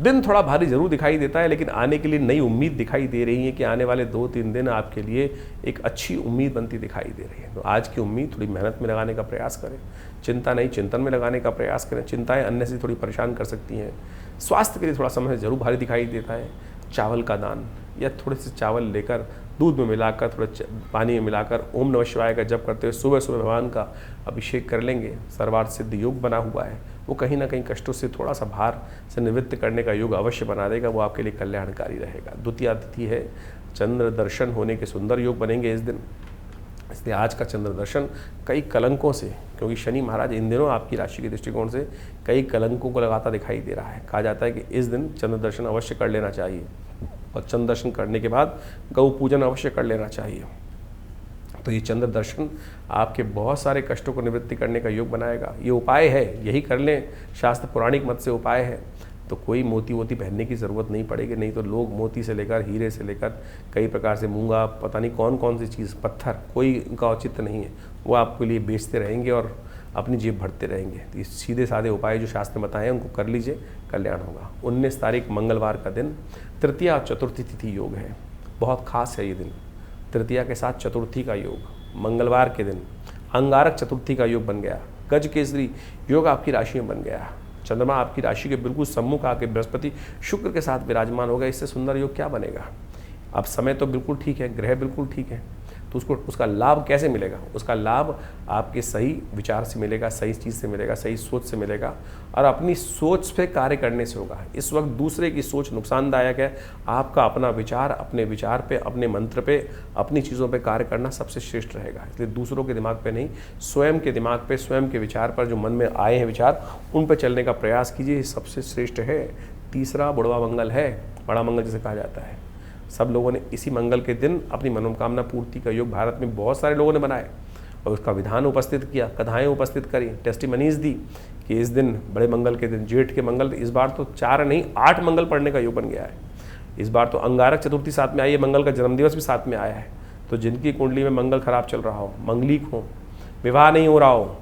दिन थोड़ा भारी जरूर दिखाई देता है, लेकिन आने के लिए नई उम्मीद दिखाई दे रही है कि आने वाले 2-3 दिन आपके लिए एक अच्छी उम्मीद बनती दिखाई दे रही है। तो आज की उम्मीद थोड़ी मेहनत में लगाने का प्रयास करें, चिंता नहीं चिंतन में लगाने का प्रयास करें। चिंताएं अन्य से थोड़ी परेशान कर सकती हैं। स्वास्थ्य के लिए थोड़ा समय जरूर भारी दिखाई देता है। चावल का दान या थोड़े से चावल लेकर दूध में मिलाकर थोड़ा पानी में मिलाकर ओम नमः शिवाय का जप करते हुए सुबह सुबह भगवान का अभिषेक कर लेंगे। सर्वार्थ सिद्ध योग बना हुआ है, वो कहीं ना कहीं कष्टों से थोड़ा सा भार से निवृत्त करने का योग अवश्य बना देगा, वो आपके लिए कल्याणकारी रहेगा। द्वितीया तिथि है, चंद्र दर्शन होने के सुंदर योग बनेंगे इस दिन, इसलिए आज का चंद्र दर्शन कई कलंकों से, क्योंकि शनि महाराज इन दिनों आपकी राशि के दृष्टिकोण से कई कलंकों को लगाता दिखाई दे रहा है। कहा जाता है कि इस दिन चंद्र दर्शन अवश्य कर लेना चाहिए और चंद्र दर्शन करने के बाद गौ पूजन अवश्य कर लेना चाहिए। तो ये चंद्र दर्शन आपके बहुत सारे कष्टों को निवृत्ति करने का योग बनाएगा। ये उपाय है, यही कर लें, शास्त्र पौराणिक मत से उपाय है, तो कोई मोती वोती पहनने की ज़रूरत नहीं पड़ेगी। नहीं तो लोग मोती से लेकर हीरे से लेकर कई प्रकार से मूंगा, पता नहीं कौन कौन सी चीज़, पत्थर, कोई उनका औचित्य नहीं है, वो आपके लिए बेचते रहेंगे और अपनी जेब भरते रहेंगे। तो ये सीधे साधे उपाय जो शास्त्र में बताए हैं उनको कर लीजिए, कल्याण होगा। 19 तारीख मंगलवार का दिन तृतीया और चतुर्थी तिथि योग है, बहुत खास है ये दिन। तृतीया के साथ चतुर्थी का योग मंगलवार के दिन, अंगारक चतुर्थी का योग बन गया, गज केसरी योग आपकी राशि में बन गया। चंद्रमा आपकी राशि के बिल्कुल सम्मुख आके बृहस्पति शुक्र के साथ विराजमान होगा। इससे सुंदर योग क्या बनेगा। अब समय तो बिल्कुल ठीक है, ग्रह बिल्कुल ठीक है, तो उसका लाभ कैसे मिलेगा। उसका लाभ आपके सही विचार से मिलेगा, सही चीज़ से मिलेगा, सही सोच से मिलेगा और अपनी सोच पे कार्य करने से होगा। इस वक्त दूसरे की सोच नुकसानदायक है, आपका अपना विचार, अपने विचार पे, अपने मंत्र पे, अपनी चीज़ों पे कार्य करना सबसे श्रेष्ठ रहेगा। इसलिए दूसरों के दिमाग पे नहीं, स्वयं के दिमाग पे, स्वयं के विचार पर, जो मन में आए हैं विचार, उन पर चलने का प्रयास कीजिए, सबसे श्रेष्ठ है। तीसरा बुढ़वा मंगल है, बड़ा मंगल जिसे कहा जाता है। सब लोगों ने इसी मंगल के दिन अपनी मनोकामना पूर्ति का योग भारत में बहुत सारे लोगों ने बनाए और उसका विधान उपस्थित किया, कथाएं उपस्थित करी, टेस्टिमनीज दी कि इस दिन बड़े मंगल के दिन, जेठ के मंगल, इस बार तो 4 नहीं 8 मंगल पढ़ने का योग बन गया है। इस बार तो अंगारक चतुर्थी साथ में आई है, मंगल का जन्मदिवस भी साथ में आया है। तो जिनकी कुंडली में मंगल खराब चल रहा हो, मंगलिक हो, विवाह नहीं हो रहा हो,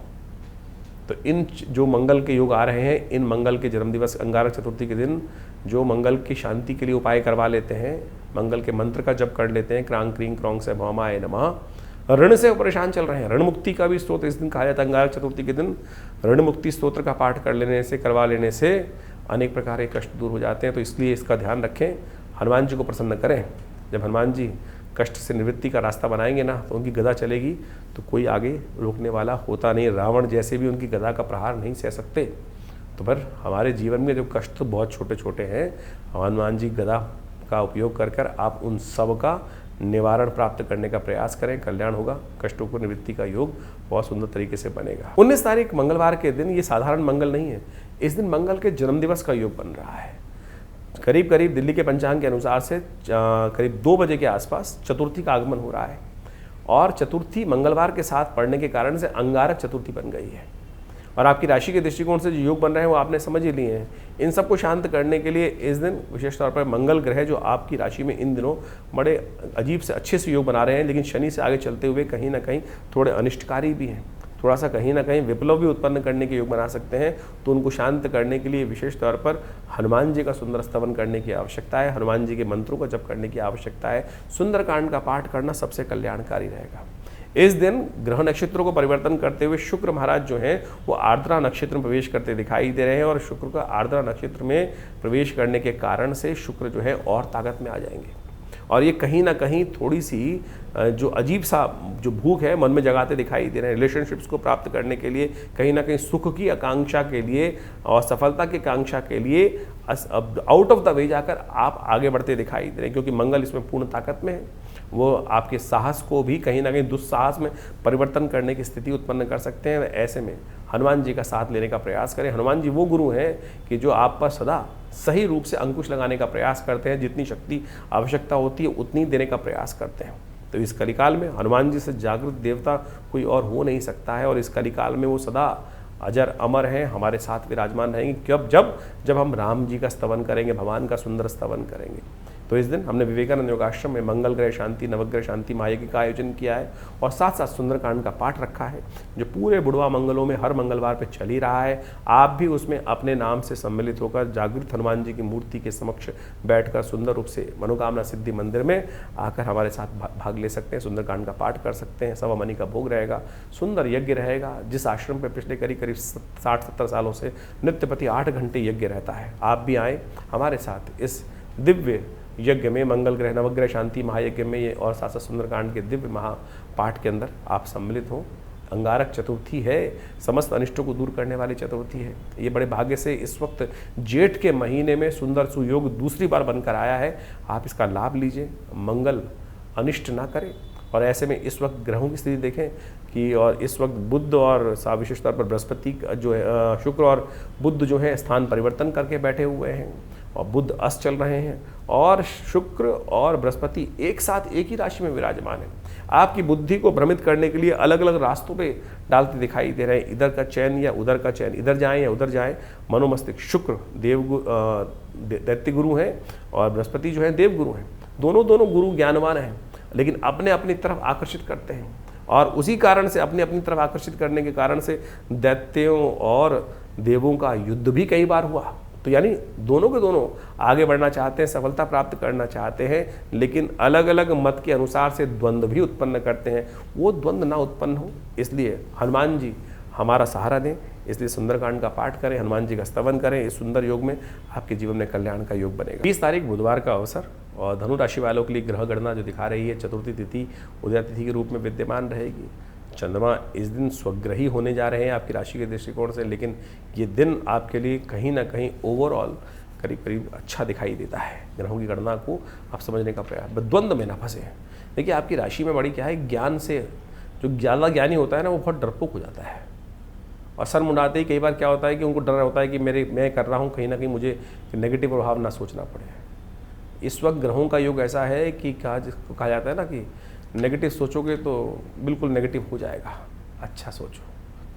तो इन जो मंगल के योग आ रहे हैं, इन मंगल के जन्मदिवस अंगारक चतुर्थी के दिन जो मंगल की शांति के लिए उपाय करवा लेते हैं, मंगल के मंत्र का जप कर लेते हैं, क्रांग क्रीं क्रौंग से भौमाय नमः। ऋण से परेशान चल रहे हैं, ऋण मुक्ति का भी स्तोत्र इस दिन कहा जाता है। अंगारक चतुर्थी के दिन ऋण मुक्ति स्तोत्र का पाठ कर लेने से, करवा लेने से अनेक प्रकार के कष्ट दूर हो जाते हैं। तो इसलिए इसका ध्यान रखें, हनुमान जी को प्रसन्न करें। जब हनुमान जी कष्ट से निवृत्ति का रास्ता बनाएंगे ना, तो उनकी गदा चलेगी तो कोई आगे रोकने वाला होता नहीं। रावण जैसे भी उनकी गदा का प्रहार नहीं सह सकते। तो पर हमारे जीवन में जो कष्ट तो बहुत छोटे छोटे हैं, हनुमान जी गदा का उपयोग कर कर आप उन सब का निवारण प्राप्त करने का प्रयास करें, कल्याण होगा। कष्टों को निवृत्ति का योग बहुत सुंदर तरीके से बनेगा। 19 तारीख मंगलवार के दिन, ये साधारण मंगल नहीं है, इस दिन मंगल के जन्मदिवस का योग बन रहा है। करीब करीब दिल्ली के पंचांग के अनुसार से करीब 2 बजे के आसपास चतुर्थी का आगमन हो रहा है और चतुर्थी मंगलवार के साथ पड़ने के कारण से अंगारक चतुर्थी बन गई है। और आपकी राशि के दृष्टिकोण से जो योग बन रहे हैं वो आपने समझ ही लिए हैं। इन सबको शांत करने के लिए इस दिन विशेष तौर पर मंगल ग्रह जो आपकी राशि में इन दिनों बड़े अजीब से अच्छे से योग बना रहे हैं, लेकिन शनि से आगे चलते हुए कहीं ना कहीं थोड़े अनिष्टकारी भी हैं, थोड़ा सा कहीं ना कहीं विप्लव भी उत्पन्न करने के योग बना सकते हैं। तो उनको शांत करने के लिए विशेष तौर पर हनुमान जी का सुंदर स्तवन करने की आवश्यकता है, हनुमान जी के मंत्रों का जप करने की आवश्यकता है। सुंदरकांड का पाठ करना सबसे कल्याणकारी रहेगा। इस दिन ग्रह नक्षत्रों को परिवर्तन करते हुए शुक्र महाराज जो हैं वो आर्द्रा नक्षत्र में प्रवेश करते दिखाई दे रहे हैं और शुक्र का आर्द्रा नक्षत्र में प्रवेश करने के कारण से शुक्र जो है और ताकत में आ जाएंगे और ये कहीं ना कहीं थोड़ी सी जो अजीब सा जो भूख है मन में जगाते दिखाई दे रहे हैं। रिलेशनशिप्स को प्राप्त करने के लिए, कहीं ना कहीं सुख की आकांक्षा के लिए और सफलता की आकांक्षा के लिए आउट ऑफ द वे जाकर आप आगे बढ़ते दिखाई दे रहे हैं, क्योंकि मंगल इसमें पूर्ण ताकत में है। वो आपके साहस को भी कहीं ना कहीं दुस्साहस में परिवर्तन करने की स्थिति उत्पन्न कर सकते हैं। ऐसे में हनुमान जी का साथ लेने का प्रयास करें। हनुमान जी वो गुरु हैं कि जो आप पर सदा सही रूप से अंकुश लगाने का प्रयास करते हैं, जितनी शक्ति आवश्यकता होती है उतनी देने का प्रयास करते हैं। तो इस कलिकाल में हनुमान जी से जागृत देवता कोई और हो नहीं सकता है और इस कलिकाल में वो सदा अजर अमर हैं, हमारे साथ विराजमान रहेंगे। जब हम राम जी का स्तवन करेंगे, भगवान का सुंदर स्तवन करेंगे। तो इस दिन हमने विवेकानंद योगाश्रम में मंगल ग्रह शांति, नवग्रह शांति महायज्ञ का आयोजन किया है और साथ साथ सुंदरकांड का पाठ रखा है, जो पूरे बुढ़वा मंगलों में हर मंगलवार पे चल ही रहा है। आप भी उसमें अपने नाम से सम्मिलित होकर जागृत हनुमान जी की मूर्ति के समक्ष बैठकर सुंदर रूप से मनोकामना सिद्धि मंदिर में आकर हमारे साथ भाग ले सकते हैं, सुंदरकांड का पाठ कर सकते हैं। सवा मनी का भोग रहेगा, सुंदर यज्ञ रहेगा। जिस आश्रम पर पिछले करीब 60-70 सालों से नित्य प्रति 8 घंटे यज्ञ रहता है, आप भी आएँ हमारे साथ इस दिव्य यज्ञ में, मंगल ग्रह नवग्रह शांति महायज्ञ में ये और साथ साथ सुंदरकांड के दिव्य महापाठ के अंदर आप सम्मिलित हों। अंगारक चतुर्थी है, समस्त अनिष्टों को दूर करने वाली चतुर्थी है। ये बड़े भाग्य से इस वक्त जेठ के महीने में सुंदर सुयोग दूसरी बार बनकर आया है। आप इसका लाभ लीजिए, मंगल अनिष्ट ना करे। और ऐसे में इस वक्त ग्रहों की स्थिति देखें कि और इस वक्त बुध और विशेष तौर पर बृहस्पति जो है, शुक्र और बुध जो है स्थान परिवर्तन करके बैठे हुए हैं और बुध अस्त चल रहे हैं और शुक्र और बृहस्पति एक साथ एक ही राशि में विराजमान है। आपकी बुद्धि को भ्रमित करने के लिए अलग अलग रास्तों पे डालते दिखाई दे रहे हैं, इधर का चयन या उधर का चयन, इधर जाएं या उधर जाएं। मनोमस्तिष्क शुक्र दैत्य गुरु हैं और बृहस्पति जो है देव गुरु हैं। दोनों गुरु ज्ञानवान हैं, लेकिन अपने अपनी तरफ आकर्षित करते हैं और उसी कारण से अपनी अपनी तरफ आकर्षित करने के कारण से दैत्यों और देवों का युद्ध भी कई बार हुआ। तो यानी दोनों के दोनों आगे बढ़ना चाहते हैं, सफलता प्राप्त करना चाहते हैं, लेकिन अलग अलग मत के अनुसार से द्वंद्व भी उत्पन्न करते हैं। वो द्वंद्व ना उत्पन्न हो, इसलिए हनुमान जी हमारा सहारा दें। इसलिए सुंदरकांड का पाठ करें, हनुमान जी का स्तवन करें। इस सुंदर योग में आपके जीवन में कल्याण का योग बनेगा। 20 तारीख बुधवार का अवसर और धनु राशि वालों के लिए ग्रह गणना जो दिखा रही है, चतुर्थी तिथि उदय तिथि के रूप में विद्यमान रहेगी। चंद्रमा इस दिन स्वग्रही होने जा रहे हैं आपकी राशि के दृष्टिकोण से, लेकिन ये दिन आपके लिए कहीं ना कहीं ओवरऑल करीब करीब अच्छा दिखाई देता है। ग्रहों की गणना को आप समझने का प्रयास, द्वंद्व में ना फंसे। देखिए आपकी राशि में बड़ी क्या है, ज्ञान से जो ज़्यादा ज्ञानी होता है ना, वो बहुत डरपोक हो जाता है और सर मुंडाते ही कई बार क्या होता है कि उनको डर होता है कि मैं कर रहा हूँ, कहीं ना कहीं मुझे नेगेटिव प्रभाव ना सोचना पड़े। इस वक्त ग्रहों का योग ऐसा है कि जिसको कहा जाता है ना कि नेगेटिव सोचोगे तो बिल्कुल नेगेटिव हो जाएगा। अच्छा सोचो,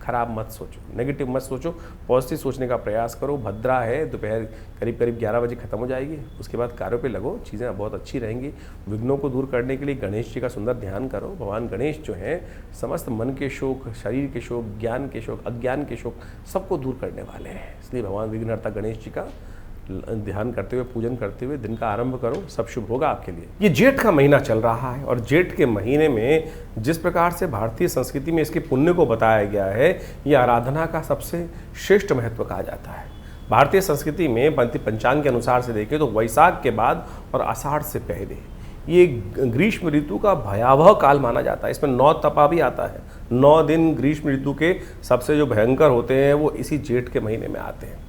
खराब मत सोचो, नेगेटिव मत सोचो, पॉजिटिव सोचने का प्रयास करो। भद्रा है, दोपहर करीब 11 बजे खत्म हो जाएगी, उसके बाद कार्यों पे लगो, चीज़ें बहुत अच्छी रहेंगी। विघ्नों को दूर करने के लिए गणेश जी का सुंदर ध्यान करो। भगवान गणेश जो हैं समस्त मन के शोक, शरीर के शोक, ज्ञान के शोक, अज्ञान के शोक सबको दूर करने वाले हैं। इसलिए भगवान विघ्नहर्ता गणेश जी का ध्यान करते हुए, पूजन करते हुए दिन का आरंभ करो, सब शुभ होगा आपके लिए। ये जेठ का महीना चल रहा है और जेठ के महीने में जिस प्रकार से भारतीय संस्कृति में इसके पुण्य को बताया गया है, ये आराधना का सबसे श्रेष्ठ महत्व कहा जाता है। भारतीय संस्कृति में पंचांग के अनुसार से देखें तो वैशाख के बाद और आषाढ़ से पहले ये ग्रीष्म ऋतु का भयावह काल माना जाता है। इसमें 9 तपा भी आता है। 9 दिन ग्रीष्म ऋतु के सबसे जो भयंकर होते हैं वो इसी जेठ के महीने में आते हैं।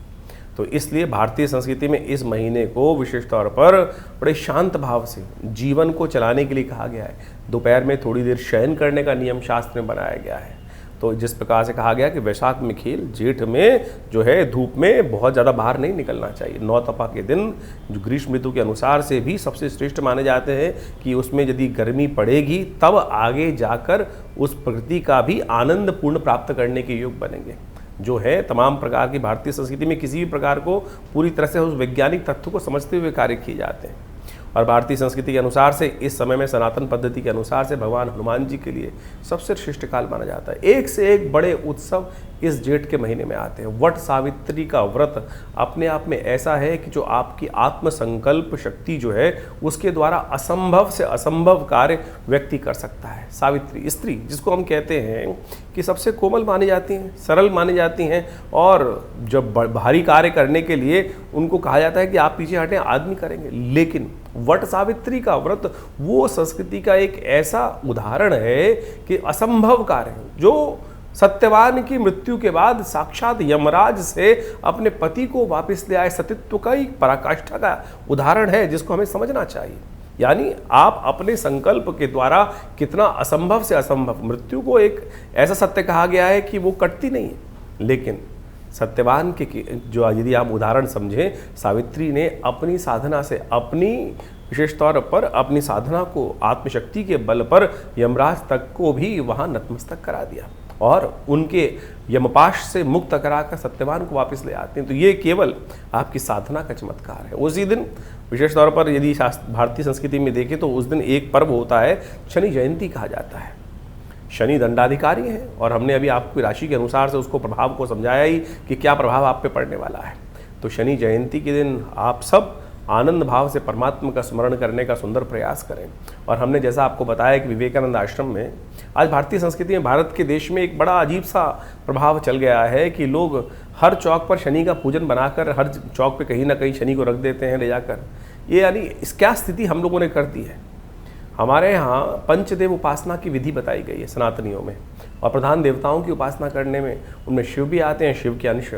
तो इसलिए भारतीय संस्कृति में इस महीने को विशेष तौर पर बड़े शांत भाव से जीवन को चलाने के लिए कहा गया है। दोपहर में थोड़ी देर शयन करने का नियम शास्त्र में बनाया गया है। तो जिस प्रकार से कहा गया कि वैशाख में खेल, जेठ में जो है धूप में बहुत ज़्यादा बाहर नहीं निकलना चाहिए। 9 तपा के दिन जो ग्रीष्म ऋतु के अनुसार से भी सबसे श्रेष्ठ माने जाते हैं कि उसमें यदि गर्मी पड़ेगी तब आगे जाकर उस प्रकृति का भी आनंद पूर्ण प्राप्त करने के योग बनेंगे। जो है तमाम प्रकार की भारतीय संस्कृति में किसी भी प्रकार को पूरी तरह से उस वैज्ञानिक तथ्य को समझते हुए कार्य किए जाते हैं। और भारतीय संस्कृति के अनुसार से इस समय में सनातन पद्धति के अनुसार से भगवान हनुमान जी के लिए सबसे श्रेष्ठ काल माना जाता है। एक से एक बड़े उत्सव इस जेठ के महीने में आते हैं। वट सावित्री का व्रत अपने आप में ऐसा है कि जो आपकी आत्मसंकल्प शक्ति जो है उसके द्वारा असंभव से असंभव कार्य व्यक्ति कर सकता है। सावित्री स्त्री जिसको हम कहते हैं कि सबसे कोमल मानी जाती हैं, सरल मानी जाती हैं और जब भारी कार्य करने के लिए उनको कहा जाता है कि आप पीछे हटें, आदमी करेंगे। लेकिन वट सावित्री का व्रत वो संस्कृति का एक ऐसा उदाहरण है कि असंभव कार्य जो सत्यवान की मृत्यु के बाद साक्षात यमराज से अपने पति को वापस ले आए सतीत्व का एक पराकाष्ठा का उदाहरण है जिसको हमें समझना चाहिए। यानी आप अपने संकल्प के द्वारा कितना असंभव से असंभव, मृत्यु को एक ऐसा सत्य कहा गया है कि वो कटती नहीं है, लेकिन सत्यवान के जो यदि आप उदाहरण समझें, सावित्री ने अपनी साधना से, अपनी विशेष तौर पर अपनी साधना को आत्मशक्ति के बल पर यमराज तक को भी वहाँ नतमस्तक करा दिया और उनके यमपाश से मुक्त कराकर सत्यवान को वापस ले आते हैं। तो ये केवल आपकी साधना का चमत्कार है। उसी दिन विशेष तौर पर यदि भारतीय संस्कृति में देखें तो उस दिन एक पर्व होता है, शनि जयंती कहा जाता है। शनि दंडाधिकारी है और हमने अभी आपकी राशि के अनुसार से उसको प्रभाव को समझाया ही कि क्या प्रभाव आप पे पड़ने वाला है। तो शनि जयंती के दिन आप सब आनंद भाव से परमात्मा का स्मरण करने का सुंदर प्रयास करें। और हमने जैसा आपको बताया कि विवेकानंद आश्रम में आज भारतीय संस्कृति में, भारत के देश में एक बड़ा अजीब सा प्रभाव चल गया है कि लोग हर चौक पर शनि का पूजन बनाकर हर चौक पे कहीं ना कहीं शनि को रख देते हैं ले जाकर। ये यानी इस क्या स्थिति हम लोगों ने कर दी है। हमारे यहाँ पंचदेव उपासना की विधि बताई गई है सनातनियों में, और प्रधान देवताओं की उपासना करने में उनमें शिव भी आते हैं, शिव के अंश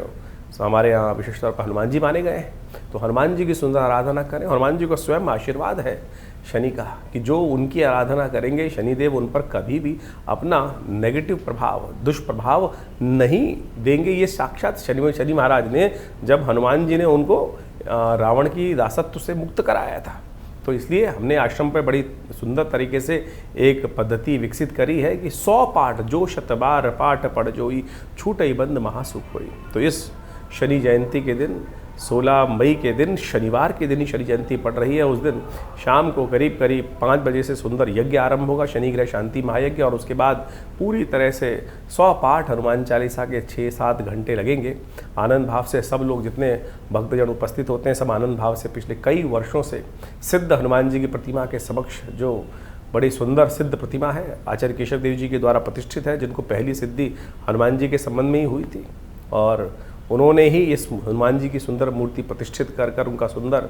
हमारे यहाँ विशेष तौर पर हनुमान जी माने गए हैं। तो हनुमान जी की सुंदर आराधना करें। हनुमान जी का स्वयं आशीर्वाद है शनि का कि जो उनकी आराधना करेंगे शनिदेव उन पर कभी भी अपना नेगेटिव प्रभाव, दुष्प्रभाव नहीं देंगे। ये साक्षात शनि महाराज ने, जब हनुमान जी ने उनको रावण की दासत्व से मुक्त कराया था, तो इसलिए हमने आश्रम पर बड़ी सुंदर तरीके से एक पद्धति विकसित करी है कि 100 पाठ जो शतबार पाठ पढ़ जोई छूटई बंद महासुख होई। तो इस शनि जयंती के दिन 16 मई के दिन, शनिवार के दिन ही शनि जयंती पड़ रही है। उस दिन शाम को करीब 5 बजे से सुंदर यज्ञ आरंभ होगा, शनि ग्रह शांति महायज्ञ, और उसके बाद पूरी तरह से 100 पाठ हनुमान चालीसा के 6-7 घंटे लगेंगे। आनंद भाव से सब लोग, जितने भक्तजन उपस्थित होते हैं, सब आनंद भाव से पिछले कई वर्षों से सिद्ध हनुमान जी की प्रतिमा के समक्ष, जो बड़ी सुंदर सिद्ध प्रतिमा है, आचार्य केशव देव जी के द्वारा प्रतिष्ठित है, जिनको पहली सिद्धि हनुमान जी के संबंध में ही हुई थी, और उन्होंने ही इस हनुमान जी की सुंदर मूर्ति प्रतिष्ठित कर कर उनका सुंदर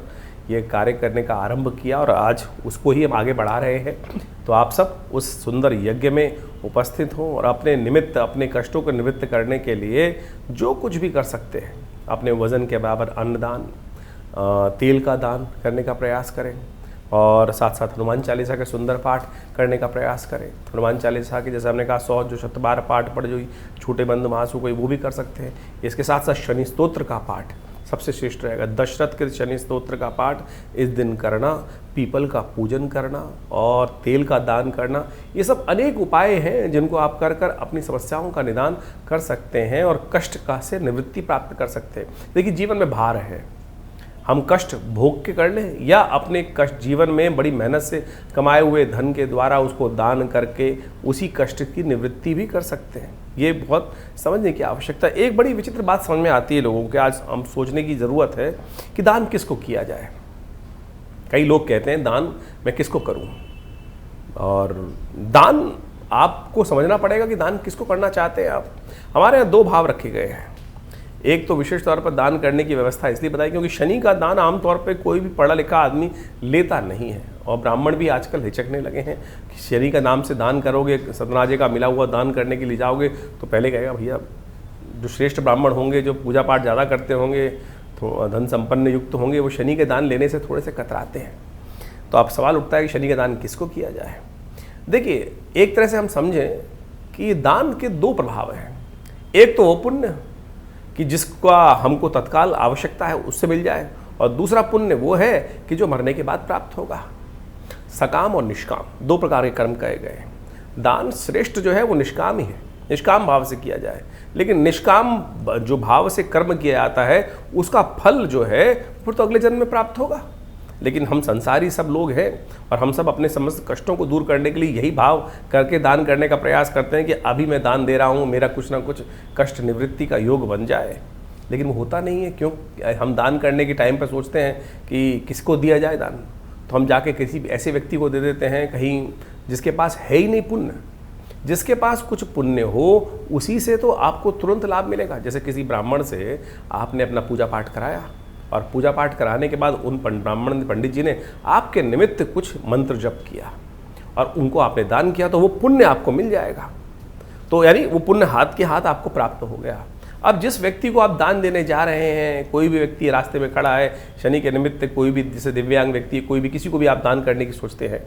ये कार्य करने का आरंभ किया, और आज उसको ही हम आगे बढ़ा रहे हैं। तो आप सब उस सुंदर यज्ञ में उपस्थित हों और अपने निमित्त, अपने कष्टों को निवृत्त करने के लिए जो कुछ भी कर सकते हैं, अपने वजन के बराबर अन्नदान, तेल का दान करने का प्रयास करें, और साथ साथ हनुमान चालीसा के सुंदर पाठ करने का प्रयास करें। हनुमान चालीसा के जैसे हमने कहा 100 जो शतबार पाठ पढ़ जो छूटे बंद महासु कोई, वो भी कर सकते हैं। इसके साथ साथ शनि स्तोत्र का पाठ सबसे श्रेष्ठ रहेगा। दशरथ के शनि स्तोत्र का पाठ इस दिन करना, पीपल का पूजन करना और तेल का दान करना, ये सब अनेक उपाय हैं जिनको आप कर कर अपनी समस्याओं का निदान कर सकते हैं और कष्ट का से निवृत्ति प्राप्त कर सकते हैं। देखिए, जीवन में भार है, हम कष्ट भोग के कर लें या अपने कष्ट जीवन में बड़ी मेहनत से कमाए हुए धन के द्वारा उसको दान करके उसी कष्ट की निवृत्ति भी कर सकते हैं। ये बहुत समझने की आवश्यकता है। एक बड़ी विचित्र बात समझ में आती है लोगों के, आज हम सोचने की ज़रूरत है कि दान किसको किया जाए। कई लोग कहते हैं दान मैं किसको करूं, और दान आपको समझना पड़ेगा कि दान किसको करना चाहते हैं आप। हमारे यहाँ 2 भाव रखे गए हैं। एक तो विशेष तौर पर दान करने की व्यवस्था इसलिए बताई क्योंकि शनि का दान आमतौर पे कोई भी पढ़ा लिखा आदमी लेता नहीं है, और ब्राह्मण भी आजकल हिचकने लगे हैं कि शनि का नाम से दान करोगे, सतनाजे का मिला हुआ दान करने के लिए जाओगे तो पहले कहेगा भैया जो श्रेष्ठ ब्राह्मण होंगे, जो पूजा पाठ ज़्यादा करते होंगे, तो धन संपन्न युक्त होंगे, वो शनि के दान लेने से थोड़े से कतराते हैं। तो अब सवाल उठता है कि शनि का दान किसको किया जाए। देखिए, एक तरह से हम समझें कि दान के 2 प्रभाव हैं। एक तो वो पुण्य कि जिसका हमको तत्काल आवश्यकता है उससे मिल जाए, और दूसरा पुण्य वो है कि जो मरने के बाद प्राप्त होगा। सकाम और निष्काम 2 प्रकार के कर्म कहे गए हैं। दान श्रेष्ठ जो है वो निष्काम ही है, निष्काम भाव से किया जाए, लेकिन निष्काम जो भाव से कर्म किया जाता है उसका फल जो है फिर तो अगले जन्म में प्राप्त होगा। लेकिन हम संसारी सब लोग हैं और हम सब अपने समस्त कष्टों को दूर करने के लिए यही भाव करके दान करने का प्रयास करते हैं कि अभी मैं दान दे रहा हूँ, मेरा कुछ ना कुछ कष्ट निवृत्ति का योग बन जाए। लेकिन वो होता नहीं है। क्यों? हम दान करने के टाइम पर सोचते हैं कि किसको दिया जाए दान, तो हम जाके किसी ऐसे व्यक्ति को दे देते हैं कहीं जिसके पास है ही नहीं पुण्य। जिसके पास कुछ पुण्य हो उसी से तो आपको तुरंत लाभ मिलेगा। जैसे किसी ब्राह्मण से आपने अपना पूजा पाठ कराया, और पूजा पाठ कराने के बाद उन ब्राह्मण पंडित जी ने आपके निमित्त कुछ मंत्र जप किया और उनको आपने दान किया, तो वो पुण्य आपको मिल जाएगा। तो यानी वो पुण्य हाथ के हाथ आपको प्राप्त हो गया। अब जिस व्यक्ति को आप दान देने जा रहे हैं, कोई भी व्यक्ति रास्ते में खड़ा है शनि के निमित्त, कोई भी जैसे दिव्यांग व्यक्ति, कोई भी, किसी को भी आप दान करने की सोचते हैं,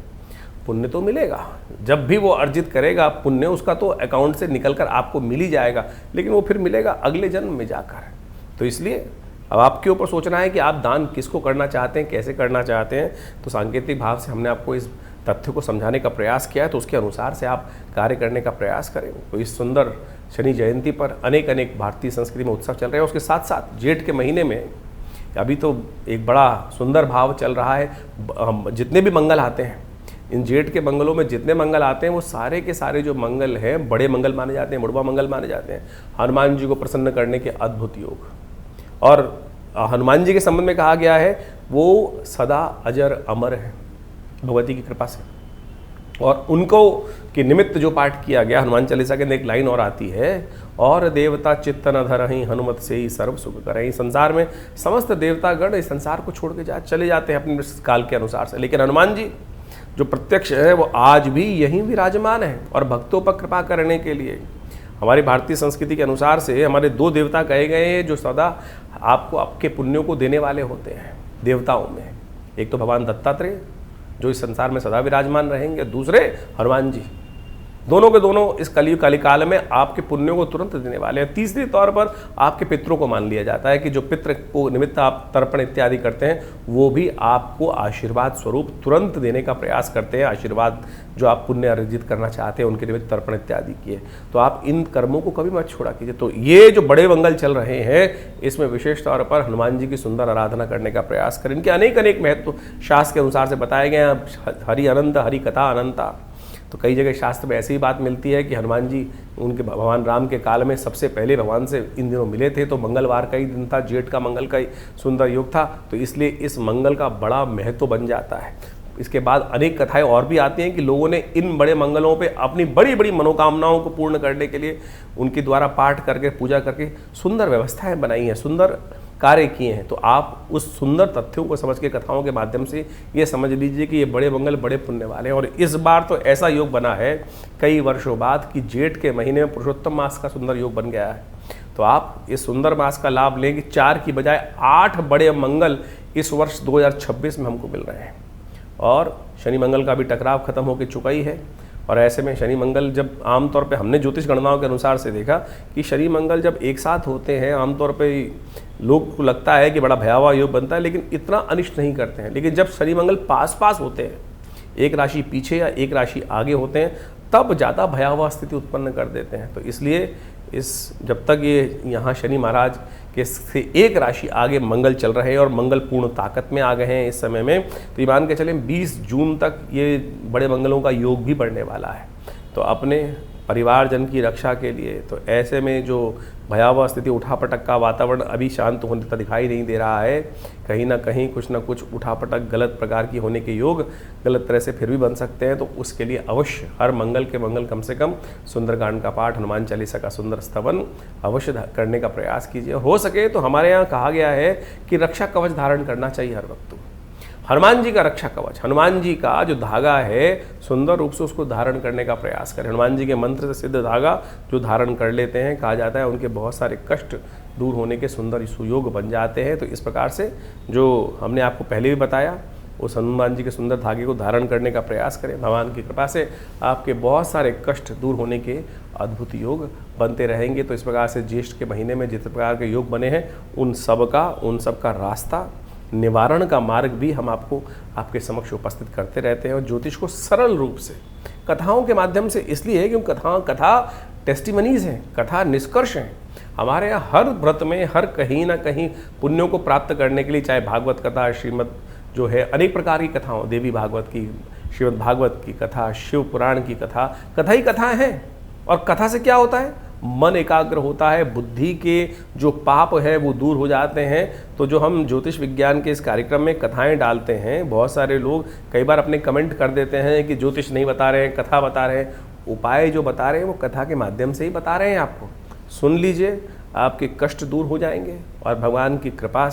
पुण्य तो मिलेगा। जब भी वो अर्जित करेगा पुण्य, उसका तो अकाउंट से निकल कर आपको मिल ही जाएगा, लेकिन वो फिर मिलेगा अगले जन्म में जाकर। तो इसलिए अब आपके ऊपर सोचना है कि आप दान किसको करना चाहते हैं, कैसे करना चाहते हैं। तो सांकेतिक भाव से हमने आपको इस तथ्य को समझाने का प्रयास किया है, तो उसके अनुसार से आप कार्य करने का प्रयास करें। तो इस सुंदर शनि जयंती पर अनेक भारतीय संस्कृति में उत्सव चल रहे हैं। उसके साथ साथ जेठ के महीने में अभी तो एक बड़ा सुंदर भाव चल रहा है। जितने भी मंगल आते हैं, इन जेठ के मंगलों में जितने मंगल आते हैं वो सारे के सारे जो मंगल हैं बड़े मंगल माने जाते हैं, बुढ़वा मंगल माने जाते हैं। हनुमान जी को प्रसन्न करने के अद्भुत योग, और हनुमान जी के संबंध में कहा गया है वो सदा अजर अमर है भगवती की कृपा से। और उनको के निमित्त जो पाठ किया गया, हनुमान चालीसा के अंदर एक लाइन और आती है, और देवता चित्त न धरहि हनुमत से ही सर्व सुख करहि। संसार में समस्त देवतागण इस संसार को छोड़ के चले जाते हैं अपने काल के अनुसार से, लेकिन हनुमान जी जो प्रत्यक्ष है वो आज भी यहीं विराजमान है और भक्तों पर कृपा करने के लिए। हमारी भारतीय संस्कृति के अनुसार से हमारे 2 देवता कहे गए हैं जो सदा आपको आपके पुण्यों को देने वाले होते हैं देवताओं में। एक तो भगवान दत्तात्रेय जो इस संसार में सदा विराजमान रहेंगे, दूसरे हनुमान जी, दोनों के दोनों इस कलयुग कालिकाल में आपके पुण्यों को तुरंत देने वाले हैं। तीसरी तौर पर आपके पितरों को मान लिया जाता है कि जो पितृ को निमित्त आप तर्पण इत्यादि करते हैं वो भी आपको आशीर्वाद स्वरूप तुरंत देने का प्रयास करते हैं। आशीर्वाद जो आप पुण्य अर्जित करना चाहते हैं उनके निमित्त तर्पण इत्यादि किए, तो आप इन कर्मों को कभी मत छोड़ा कीजिए। तो ये जो बड़े मंगल चल रहे हैं इसमें विशेष तौर पर हनुमान जी की सुंदर आराधना करने का प्रयास करें। इनके अनेक अनेक महत्व शास्त्र के अनुसार से बताए गए हैं। हरि अनंत, हरि कथा अनंता। तो कई जगह शास्त्र में ऐसी ही बात मिलती है कि हनुमान जी उनके भगवान राम के काल में सबसे पहले भगवान से इन दिनों मिले थे, तो मंगलवार का ही दिन था, जेठ का मंगल का ही सुंदर योग था, तो इसलिए इस मंगल का बड़ा महत्व बन जाता है। इसके बाद अनेक कथाएं और भी आती हैं कि लोगों ने इन बड़े मंगलों पे अपनी बड़ी बड़ी मनोकामनाओं को पूर्ण करने के लिए उनके द्वारा पाठ करके पूजा करके सुंदर व्यवस्थाएं बनाई हैं, सुंदर कार्य किए हैं। तो आप उस सुंदर तथ्यों को समझ के कथाओं के माध्यम से ये समझ लीजिए कि ये बड़े मंगल बड़े पुण्य वाले हैं। और इस बार तो ऐसा योग बना है कई वर्षों बाद कि जेठ के महीने में पुरुषोत्तम मास का सुंदर योग बन गया है। तो आप इस सुंदर मास का लाभ लें कि 4 की बजाय 8 बड़े मंगल इस वर्ष 2026 में हमको मिल रहे हैं। और शनि मंगल का भी टकराव खत्म होकर चुका ही है। और ऐसे में शनि मंगल जब आमतौर पे हमने ज्योतिष गणनाओं के अनुसार से देखा कि शनि मंगल जब एक साथ होते हैं आमतौर पे लोग को लगता है कि बड़ा भयावह योग बनता है, लेकिन इतना अनिष्ट नहीं करते हैं। लेकिन जब शनि मंगल पास पास होते हैं, एक राशि पीछे या एक राशि आगे होते हैं, तब ज़्यादा भयावह स्थिति उत्पन्न कर देते हैं। तो इसलिए जब तक ये यहाँ शनि महाराज के से एक राशि आगे मंगल चल रहे हैं और मंगल पूर्ण ताकत में आ गए हैं इस समय में, तो ये मान के चलें 20 जून तक ये बड़े मंगलों का योग भी बढ़ने वाला है। तो अपने परिवारजन की रक्षा के लिए तो ऐसे में जो भयावह स्थिति उठापटक का वातावरण अभी शांत होने तक दिखाई नहीं दे रहा है, कहीं ना कहीं कुछ ना कुछ उठापटक गलत प्रकार की होने के योग गलत तरह से फिर भी बन सकते हैं। तो उसके लिए अवश्य हर मंगल के मंगल कम से कम सुंदरकांड का पाठ, हनुमान चालीसा का सुंदर स्तवन अवश्य करने का प्रयास कीजिए। हो सके तो हमारे यहाँ कहा गया है कि रक्षा कवच धारण करना चाहिए हर वक्त। हनुमान जी का रक्षा कवच, हनुमान जी का जो धागा है सुंदर रूप से उसको धारण करने का प्रयास करें। हनुमान जी के मंत्र से सिद्ध धागा जो धारण कर लेते हैं, कहा जाता है उनके बहुत सारे कष्ट दूर होने के सुंदर सुयोग बन जाते हैं। तो इस प्रकार से जो हमने आपको पहले भी बताया उस हनुमान जी के सुंदर धागे को धारण करने का प्रयास करें। भगवान की कृपा से आपके बहुत सारे कष्ट दूर होने के अद्भुत योग बनते रहेंगे। तो इस प्रकार से ज्येष्ठ के महीने में जिस प्रकार के योग बने हैं उन सब का रास्ता, निवारण का मार्ग भी हम आपको आपके समक्ष उपस्थित करते रहते हैं। और ज्योतिष को सरल रूप से कथाओं के माध्यम से इसलिए है क्योंकि कथा टेस्टिमनीज हैं, कथा निष्कर्ष हैं। हमारे यहाँ हर व्रत में हर कहीं ना कहीं पुण्यों को प्राप्त करने के लिए, चाहे भागवत कथा, श्रीमद जो है अनेक प्रकार की कथाओं, देवी भागवत की, श्रीमद भागवत की कथा, शिव पुराण की कथा ही कथाएँ हैं। और कथा से क्या होता है, मन एकाग्र होता है, बुद्धि के जो पाप है वो दूर हो जाते हैं। तो जो हम ज्योतिष विज्ञान के इस कार्यक्रम में कथाएं डालते हैं, बहुत सारे लोग कई बार अपने कमेंट कर देते हैं कि ज्योतिष नहीं बता रहे हैं, कथा बता रहे हैं। उपाय जो बता रहे हैं वो कथा के माध्यम से ही बता रहे हैं। आपको सुन लीजिए, आपके कष्ट दूर हो जाएंगे और भगवान की कृपा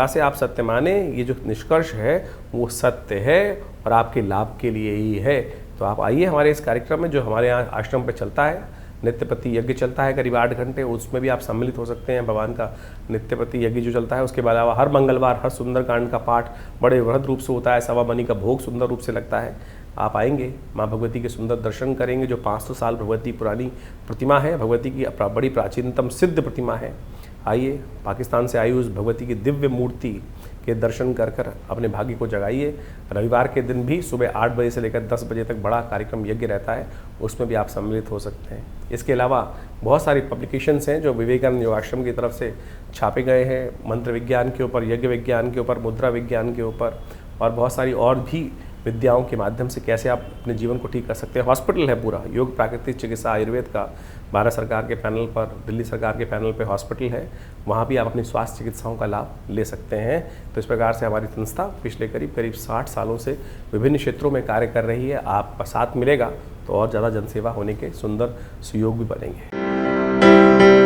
से आप सत्य माने, ये जो निष्कर्ष है वो सत्य है और आपके लाभ के लिए ही है। तो आप आइए हमारे इस कार्यक्रम में, जो हमारे यहाँ आश्रम पे चलता है, नित्यपति यज्ञ चलता है करीब 8 घंटे, उसमें भी आप सम्मिलित हो सकते हैं। भगवान का नित्यपति यज्ञ जो चलता है, उसके अलावा हर मंगलवार हर सुंदरकांड का पाठ बड़े वृहद रूप से होता है। सवा मनी का भोग सुंदर रूप से लगता है। आप आएंगे, माँ भगवती के सुंदर दर्शन करेंगे। जो 500 साल भगवती पुरानी प्रतिमा है, भगवती की बड़ी प्राचीनतम सिद्ध प्रतिमा है। आइए, पाकिस्तान से आई उस भगवती की दिव्य मूर्ति के दर्शन कर अपने भाग्य को जगाइए। रविवार के दिन भी सुबह 8 बजे से लेकर 10 बजे तक बड़ा कार्यक्रम यज्ञ रहता है, उसमें भी आप सम्मिलित हो सकते हैं। इसके अलावा बहुत सारी पब्लिकेशंस हैं जो विवेकानंद योगाश्रम की तरफ से छापे गए हैं, मंत्र विज्ञान के ऊपर, यज्ञ विज्ञान के ऊपर, मुद्रा विज्ञान के ऊपर, और बहुत सारी और भी विद्याओं के माध्यम से कैसे आप अपने जीवन को ठीक कर सकते हैं। हॉस्पिटल है पूरा, योग प्राकृतिक चिकित्सा आयुर्वेद का, भारत सरकार के पैनल पर, दिल्ली सरकार के पैनल पे हॉस्पिटल है, वहाँ भी आप अपनी स्वास्थ्य चिकित्साओं का लाभ ले सकते हैं। तो इस प्रकार से हमारी संस्था पिछले करीब 60 सालों से विभिन्न क्षेत्रों में कार्य कर रही है। आपका साथ मिलेगा तो और ज़्यादा जनसेवा होने के सुंदर सुयोग भी बनेंगे।